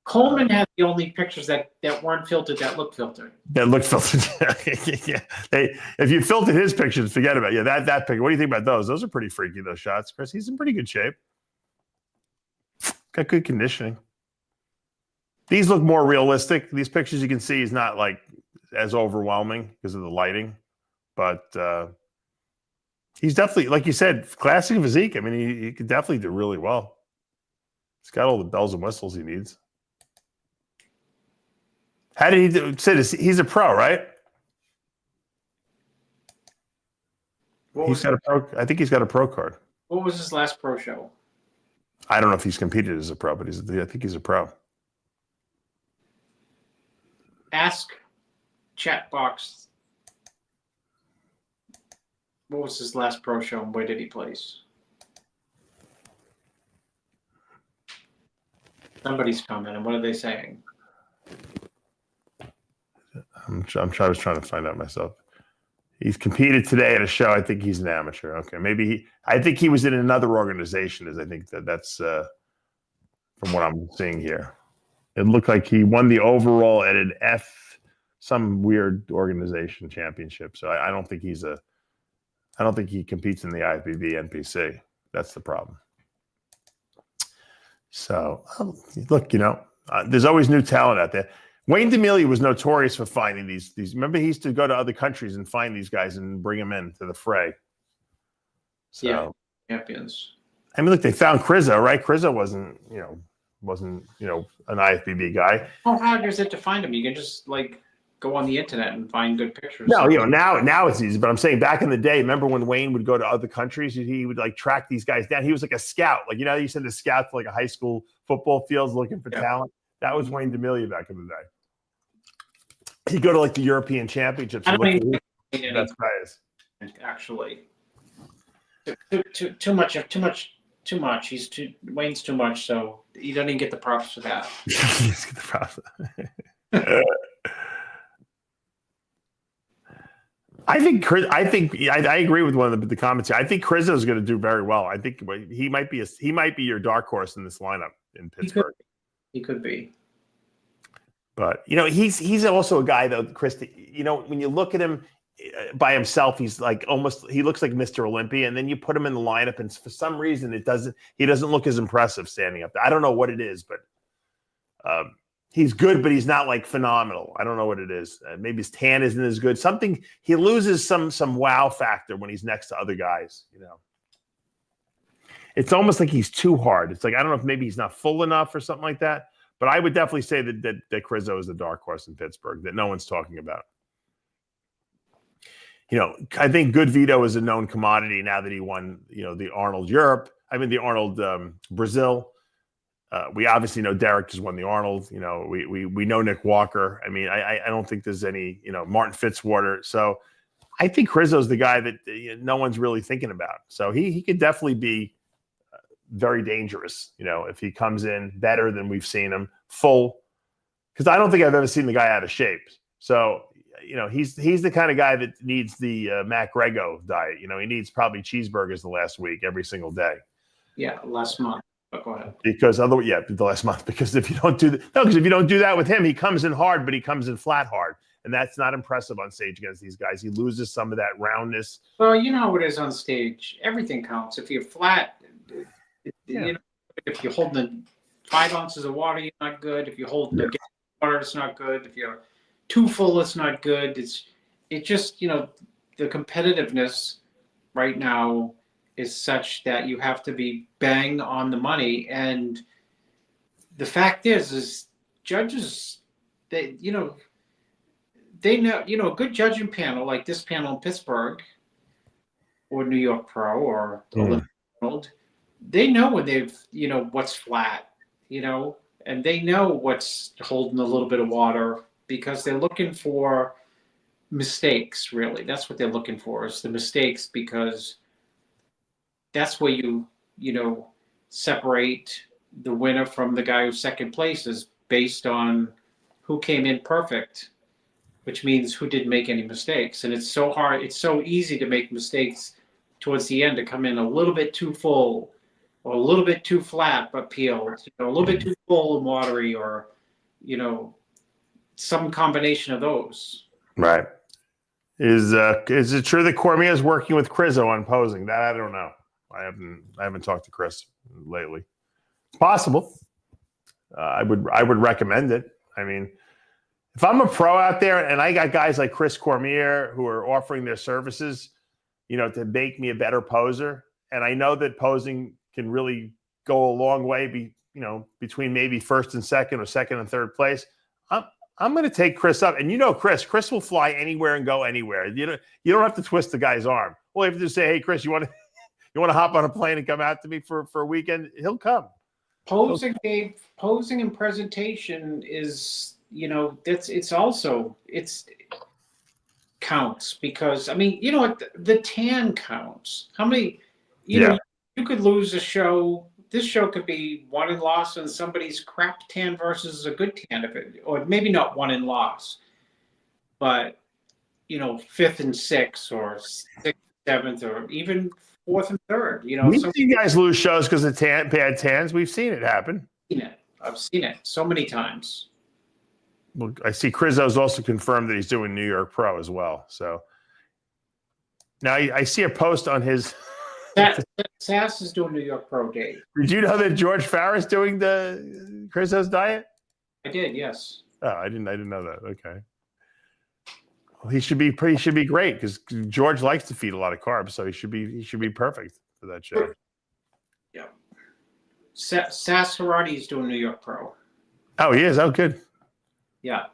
Coleman had the only pictures that weren't filtered that looked filtered. That looked filtered. Yeah. If you filtered his pictures, forget about it. Yeah, that picture. What do you think about those? Those are pretty freaky, those shots, Chris. He's in pretty good shape. Got good conditioning. These look more realistic. These pictures you can see is not like as overwhelming because of the lighting, but he's definitely, like you said, classic physique. I mean, he could definitely do really well. He's got all the bells and whistles he needs. How did he do? Sid, he's a pro, right? He's got a pro. I think he's got a pro card. What was his last pro show? I don't know if he's competed as a pro, but I think he's a pro. Ask chat box. What was his last pro show and where did he place? Somebody's commenting. What are they saying? I was trying to find out myself. He's competed today at a show. I think he's an amateur. Okay, I think he was in another organization. I think that's from what I'm seeing here. It looked like he won the overall at an some weird organization championship. So I don't think I don't think he competes in the IFBB NPC. That's the problem. So look, there's always new talent out there. Wayne DeMilia was notorious for finding these. Remember, he used to go to other countries and find these guys and bring them into the fray. So, yeah, champions. I mean, look, they found Krizo, right? Krizo wasn't an IFBB guy. How hard is it to find him? You can just go on the internet and find good pictures. No, now it's easy. But I'm saying back in the day, remember when Wayne would go to other countries? He would like track these guys down. He was like a scout. Like, you send a scout to like a high school football fields looking for talent. That was Wayne D'Amelia back in the day. He'd go to like the European Championships. I don't and even look think for the best guys. Actually, too much. Wayne's too much, so he doesn't even get the props for that. I agree with one of the comments here. I think Krizo is going to do very well. I think he might be your dark horse in this lineup in Pittsburgh. He could be. But he's also a guy though, Chris. When you look at him by himself, he's like he looks like Mr. Olympia, and then you put him in the lineup, and for some reason he doesn't look as impressive standing up there. I don't know what it is, but he's good, but he's not like phenomenal. I don't know what it is. Maybe his tan isn't as good. Something he loses some wow factor when he's next to other guys. It's almost like he's too hard. It's like I don't know if maybe he's not full enough or something like that. But I would definitely say that Krizo is the dark horse in Pittsburgh that no one's talking about. I think Good Vito is a known commodity now that he won, the Arnold the Arnold Brazil. We obviously know Derek has won the Arnold. We know Nick Walker. I mean, I don't think there's any, Martin Fitzwater. So I think Krizo's the guy that no one's really thinking about. So he could definitely be very dangerous, if he comes in better than we've seen him, full. Because I don't think I've ever seen the guy out of shape. So, he's the kind of guy that needs the Mac Rego diet. He needs probably cheeseburgers the last week, every single day. Yeah, last month. But go ahead. Because the last month. Because if you don't do that with him, he comes in hard, but he comes in flat hard. And that's not impressive on stage against these guys. He loses some of that roundness. Well, you know how it is on stage. Everything counts. If you're flat, if you're holding 5 ounces of water, you're not good. If you're holding a gallon of water, it's not good. If you're too full, it's not good. It just the competitiveness right now is such that you have to be bang on the money. And the fact is judges, they know, a good judging panel like this panel in Pittsburgh or New York Pro or Olympic, they know when they've, what's flat, and they know what's holding a little bit of water because they're looking for mistakes, really. That's what they're looking for is the mistakes, because that's where you separate the winner from the guy who's second place is based on who came in perfect, which means who didn't make any mistakes. And it's so hard. It's so easy to make mistakes towards the end, to come in a little bit too full or a little bit too flat but peeled, a little bit too full and watery, or, some combination of those. Right. Is it true that Cormier is working with Krizo on posing? That I don't know. I haven't talked to Chris lately. It's possible. I would recommend it. I mean, if I'm a pro out there and I got guys like Chris Cormier who are offering their services, to make me a better poser, and I know that posing can really go a long way, between maybe first and second or second and third place, I'm going to take Chris up. And Chris will fly anywhere and go anywhere. You don't have to twist the guy's arm. Well, you have to just say, hey, Chris, you want to hop on a plane and come out to me for a weekend? He'll come. Posing and presentation is, it's counts, because the tan counts. How many, you could lose a show. This show could be won and lost on somebody's crap tan versus a good tan, or maybe not won and lost, but 5th and 6th, or 6th, 7th, or even 4th and 3rd. We've seen guys lose shows because of bad tans. We've seen it happen. I've seen it so many times. Well, I see Krizo's also confirmed that he's doing New York Pro as well. So now I see a post on his. Sass is doing New York Pro Day. Did you know that George Farrah's doing the Krizo's diet? I did, yes. Oh, I didn't know that. Okay. Well, he should be great, because George likes to feed a lot of carbs, so he should be perfect for that show. Yeah. Sass Harati is doing New York Pro. Oh, he is. Oh, good. Yeah.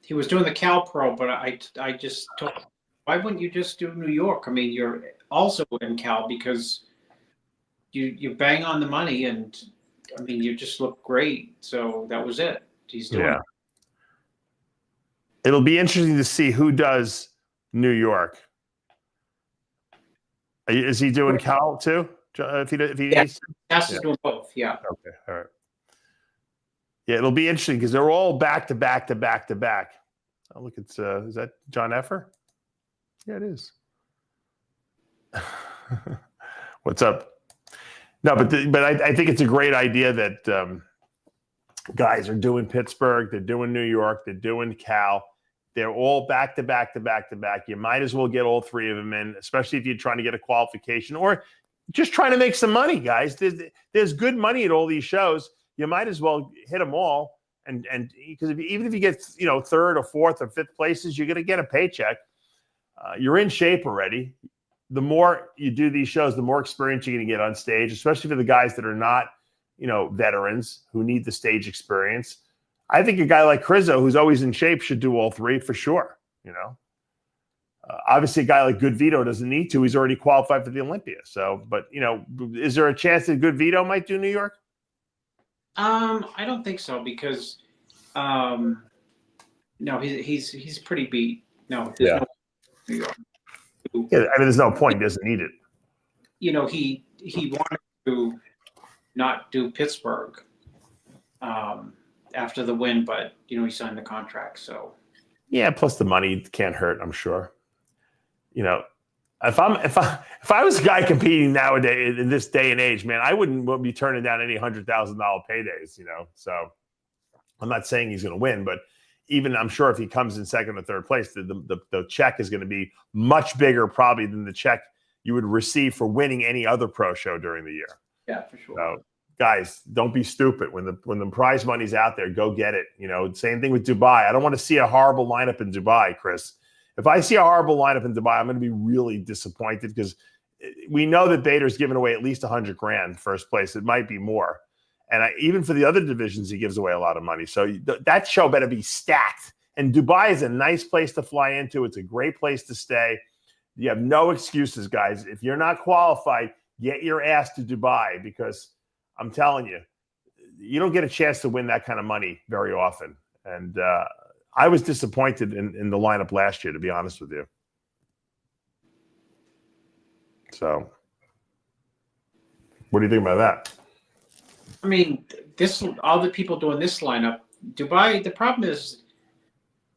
he was doing the Cal Pro, but I just told him, why wouldn't you just do New York? I mean, you're also in Cal because you bang on the money, and I mean, you just look great. So that was it. He's doing it. It'll be interesting to see who does New York. Is he doing Cal too? If he needs to? Has to do both. Yeah. Okay. All right. Yeah, it'll be interesting because they're all back to back to back to back. Oh, look, it's is that John Effer? Yeah, it is. What's up? No, but I think it's a great idea that guys are doing Pittsburgh, they're doing New York, they're doing Cal. They're all back to back to back to back. You might as well get all three of them in, especially if you're trying to get a qualification or just trying to make some money, guys. There's good money at all these shows. You might as well hit them all, and because even if you get third or fourth or fifth places, you're going to get a paycheck. You're in shape already. The more you do these shows, the more experience you're going to get on stage, especially for the guys that are not, veterans who need the stage experience. I think a guy like Krizo, who's always in shape, should do all three for sure. Obviously, a guy like Good Vito doesn't need to. He's already qualified for the Olympia. So, but is there a chance that Good Vito might do New York? I don't think so because, no, he's pretty beat. No, there's no New York. Yeah, I mean, there's no point. He doesn't need it. He wanted to not do Pittsburgh after the win, but he signed the contract. So yeah, plus the money can't hurt. I'm sure. If I was a guy competing nowadays in this day and age, man, I wouldn't be turning down any $100,000 paydays. So I'm not saying he's going to win, but even I'm sure if he comes in second or third place, the check is going to be much bigger probably than the check you would receive for winning any other pro show during the year. Yeah, for sure. So, guys, don't be stupid. When the prize money's out there, go get it. Same thing with Dubai. I don't want to see a horrible lineup in Dubai, Chris. If I see a horrible lineup in Dubai, I'm going to be really disappointed because we know that Bader's giving away at least $100,000 first place. It might be more. And even for the other divisions, he gives away a lot of money. So that show better be stacked. And Dubai is a nice place to fly into. It's a great place to stay. You have no excuses, guys. If you're not qualified, get your ass to Dubai because I'm telling you, you don't get a chance to win that kind of money very often. And I was disappointed in the lineup last year, to be honest with you. So what do you think about that? I mean, all the people doing this lineup, Dubai, the problem is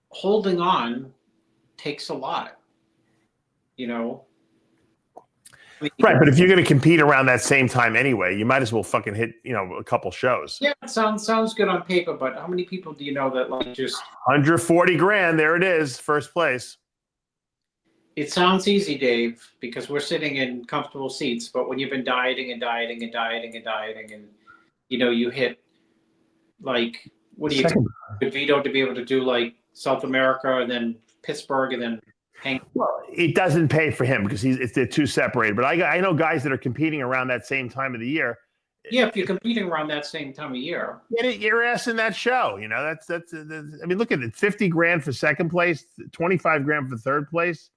holding on takes a lot, Right, but if you're going to compete around that same time anyway, you might as well fucking hit, a couple shows. Yeah, it sounds good on paper, but how many people do you know that just $140,000? There it is, first place. It sounds easy, Dave, because we're sitting in comfortable seats. But when you've been dieting and dieting and dieting and dieting, and you hit what do you think? Vito to be able to do South America and then Pittsburgh and then hang. Well, it doesn't pay for him because they're too separated. But I know guys that are competing around that same time of the year. Yeah, if you're competing around that same time of year, get your ass in that show. That's. I mean, look at it: $50,000 for second place, $25,000 for third place.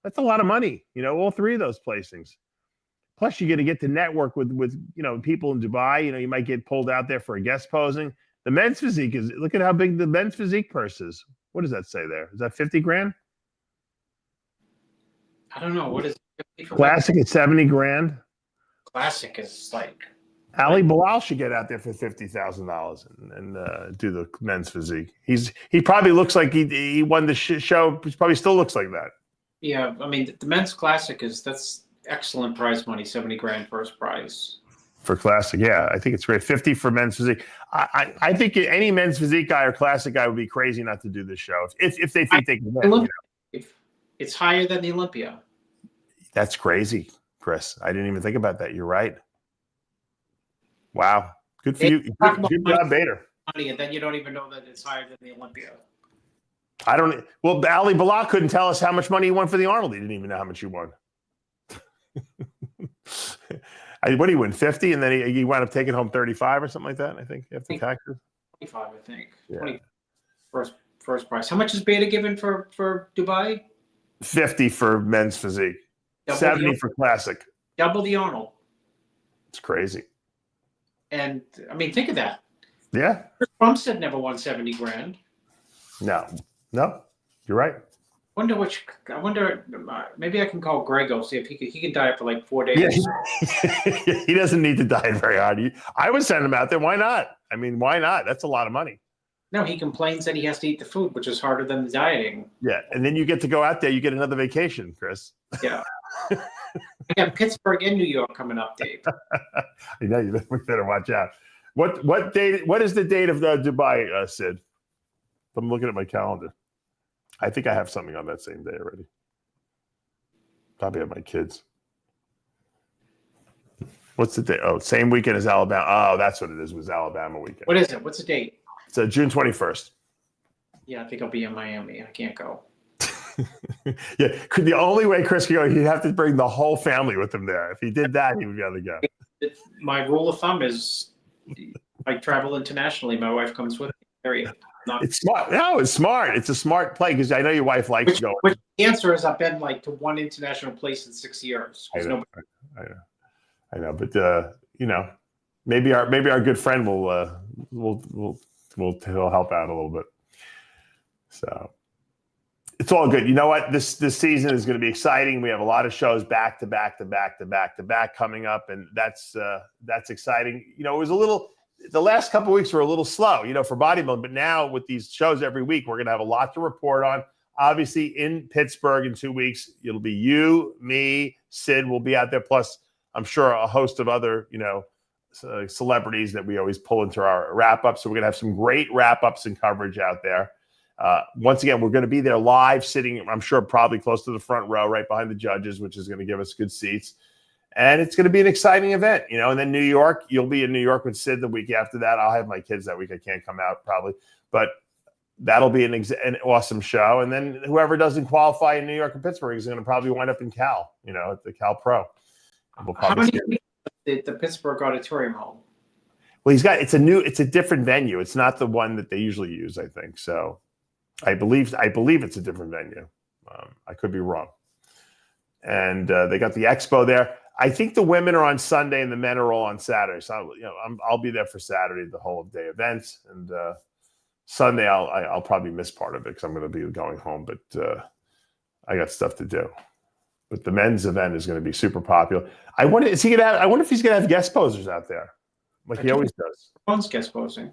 That's a lot of money. All three of those placings. Plus, you're going to get to network with people in Dubai. You might get pulled out there for a guest posing. The men's physique look at how big the men's physique purse is. What does that say there? Is that $50,000? I don't know. What is it? Classic at $70,000. Classic is Ali Bilal should get out there for $50,000 and do the men's physique. He probably looks like he won the show. He probably still looks like that. Yeah, I mean the men's classic that's excellent prize money. $70,000 first prize for classic. Yeah, I think it's great. 50 for men's physique. I think any men's physique guy or classic guy would be crazy not to do this show if they think they can win. If it's higher than the Olympia. That's crazy, Chris. I didn't even think about that. You're right. Wow. Good for you. Good job, Bader. And then you don't even know that it's higher than the Olympia. Well, Ali Bilal couldn't tell us how much money he won for the Arnold. He didn't even know how much he won. What did he win? 50, and then he wound up taking home 35 or something like that. I think after taxes. 25, I think. Yeah. 20 first prize. How much is Beta given for Dubai? 50 for men's physique, 70 for classic. Double the Arnold. It's crazy. And I mean, think of that. Yeah. Bumstead never won 70 grand. No, you're right. I wonder. Maybe I can call Grego, see if he can diet for like 4 days. Yeah. He doesn't need to diet very hard. I would send him out there. Why not? I mean, why not? That's a lot of money. No, he complains that he has to eat the food, which is harder than the dieting. Yeah, and then you get to go out there. You get another vacation, Chris. Yeah. I got Pittsburgh and New York coming up, Dave. I know you better watch out. What date? What is the date of the Dubai, Sid? I'm looking at my calendar. I think I have something on that same day already. Probably have my kids. What's the day? Oh, same weekend as Alabama. Oh, that's what it is. It was Alabama weekend. What is it? What's the date? It's June 21st. Yeah, I think I'll be in Miami. I can't go. Yeah, the only way Chris could go, he'd have to bring the whole family with him there. If he did that, he would be able to go. My rule of thumb is I travel internationally. My wife comes with me. Period. It's smart. No, it's smart. It's a smart play because I know your wife likes going. Which the answer is I've been like to one international place in 6 years. I know, but you know, maybe our good friend will help out a little bit. So it's all good. You know what? This season is going to be exciting. We have a lot of shows back to back coming up, and that's exciting. You know, it was the last couple of weeks were a little slow, you know, for bodybuilding, but now with these shows every week, we're going to have a lot to report on. Obviously, in Pittsburgh in 2 weeks, it'll be you, me, Sid will be out there. Plus, I'm sure a host of other, you know, celebrities that we always pull into our wrap-ups. So we're going to have some great wrap-ups and coverage out there. Once again, we're going to be there live, sitting, I'm sure, probably close to the front row, right behind the judges, which is going to give us good seats. And it's going to be an exciting event, you know. And then New York, you'll be in New York with Sid the week after that. I'll have my kids that week. I can't come out probably, but that'll be an awesome show. And then whoever doesn't qualify in New York and Pittsburgh is going to probably wind up in Cal, you know, at the Cal Pro. How many did the Pittsburgh Auditorium hold? Well, it's a different venue. It's not the one that they usually use, I think. So I believe it's a different venue. I could be wrong. And they got the expo there. I think the women are on Sunday and the men are all on Saturday. So I'll be there for Saturday, the whole day event, and Sunday I'll probably miss part of it because I'm going to be going home. But I got stuff to do. But the men's event is going to be super popular. I wonder if he's going to have guest posers out there, like he always does. Ramon's guest posing.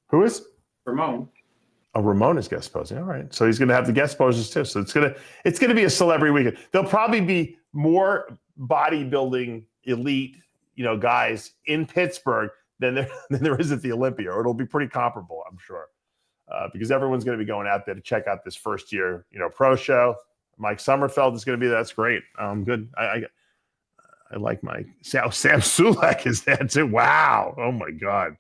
Who is? Ramon. Oh, Ramon is guest posing. All right, so he's going to have the guest posers too. So it's gonna be a celebrity weekend. There'll probably be more bodybuilding elite, you know, guys in Pittsburgh than there is at the Olympia, or it'll be pretty comparable, I'm sure, because everyone's going to be going out there to check out this first year, you know, pro show. Mike Sommerfeld is going to be there. That's great. Good. I like Mike. Sam Sulek is there too. Wow. Oh my God.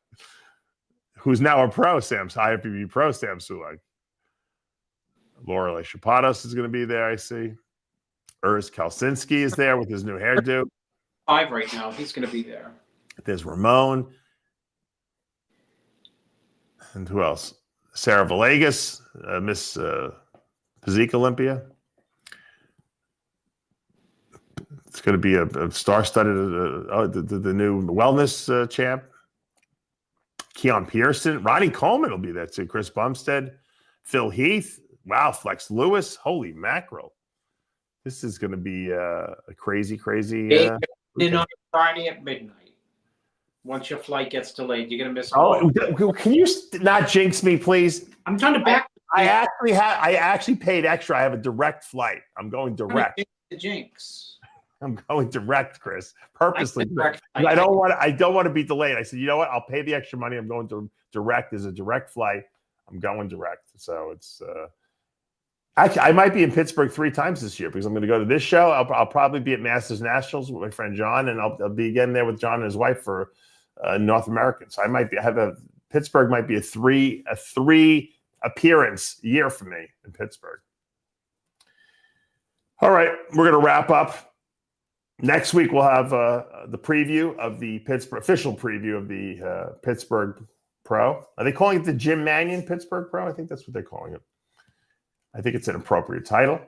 Who's now a pro? Sam's IFBB pro. Sam Sulek. Lorelei Chapados is going to be there. I see. Urs Kalsinski is there with his new hairdo. 5 right now. He's going to be there. There's Ramon. And who else? Sarah Villegas, Miss Physique Olympia. It's going to be a star-studded, the new wellness champ. Keon Pearson. Ronnie Coleman will be there too. Chris Bumstead. Phil Heath. Wow, Flex Lewis. Holy mackerel. This is going to be a crazy. Then on Friday at midnight, once your flight gets delayed, you're going to miss. Oh, can you not jinx me, please? I'm trying to back. I actually paid extra. I have a direct flight. I'm going direct. The jinx. I'm going direct, Chris. Purposely. I don't want to be delayed. I said, you know what? I'll pay the extra money. I'm going to direct. There's a direct flight. I'm going direct. So it's actually, I might be in Pittsburgh 3 times this year because I'm going to go to this show. I'll probably be at Masters Nationals with my friend John, and I'll be again there with John and his wife for North American. So Pittsburgh might be a three appearance year for me in Pittsburgh. All right, we're going to wrap up. Next week we'll have the preview of the official preview of the Pittsburgh Pro. Are they calling it the Jim Mannion Pittsburgh Pro? I think that's what they're calling it. I think it's an appropriate title.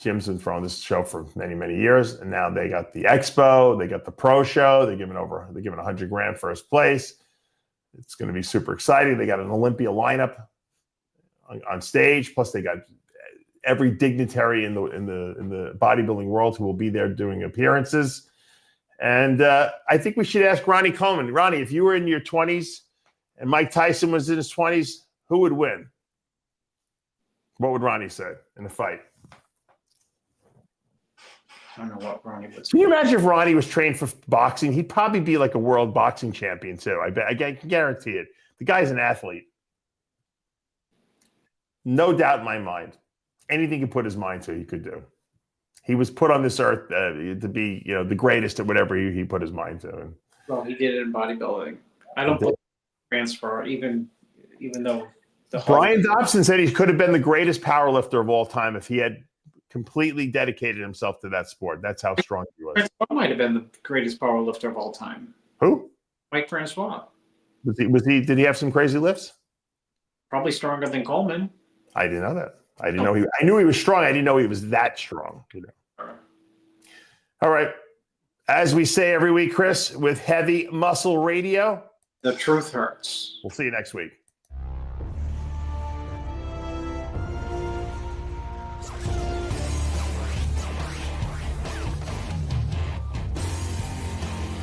Jim's been throwing this show for many, many years, and now they got the Expo, they got the Pro Show. They're giving $100,000 first place. It's going to be super exciting. They got an Olympia lineup on stage. Plus, they got every dignitary in the bodybuilding world who will be there doing appearances. And I think we should ask Ronnie Coleman. Ronnie, if you were in your 20s and Mike Tyson was in his 20s, who would win? What would Ronnie say in the fight? I don't know what Ronnie would say. Can you imagine if Ronnie was trained for boxing? He'd probably be like a world boxing champion too. I can guarantee it. The guy's an athlete. No doubt in my mind. Anything he put his mind to, he could do. He was put on this earth to be, the greatest at whatever he put his mind to. Well, he did it in bodybuilding. I don't believe transfer, even though Brian Dobson said he could have been the greatest powerlifter of all time if he had completely dedicated himself to that sport. That's how strong he was. Francois might have been the greatest powerlifter of all time. Who? Mike Francois. Did he have some crazy lifts? Probably stronger than Coleman. I didn't know that. I knew he was strong. I didn't know he was that strong. All right. As we say every week, Chris, with Heavy Muscle Radio, the truth hurts. We'll see you next week.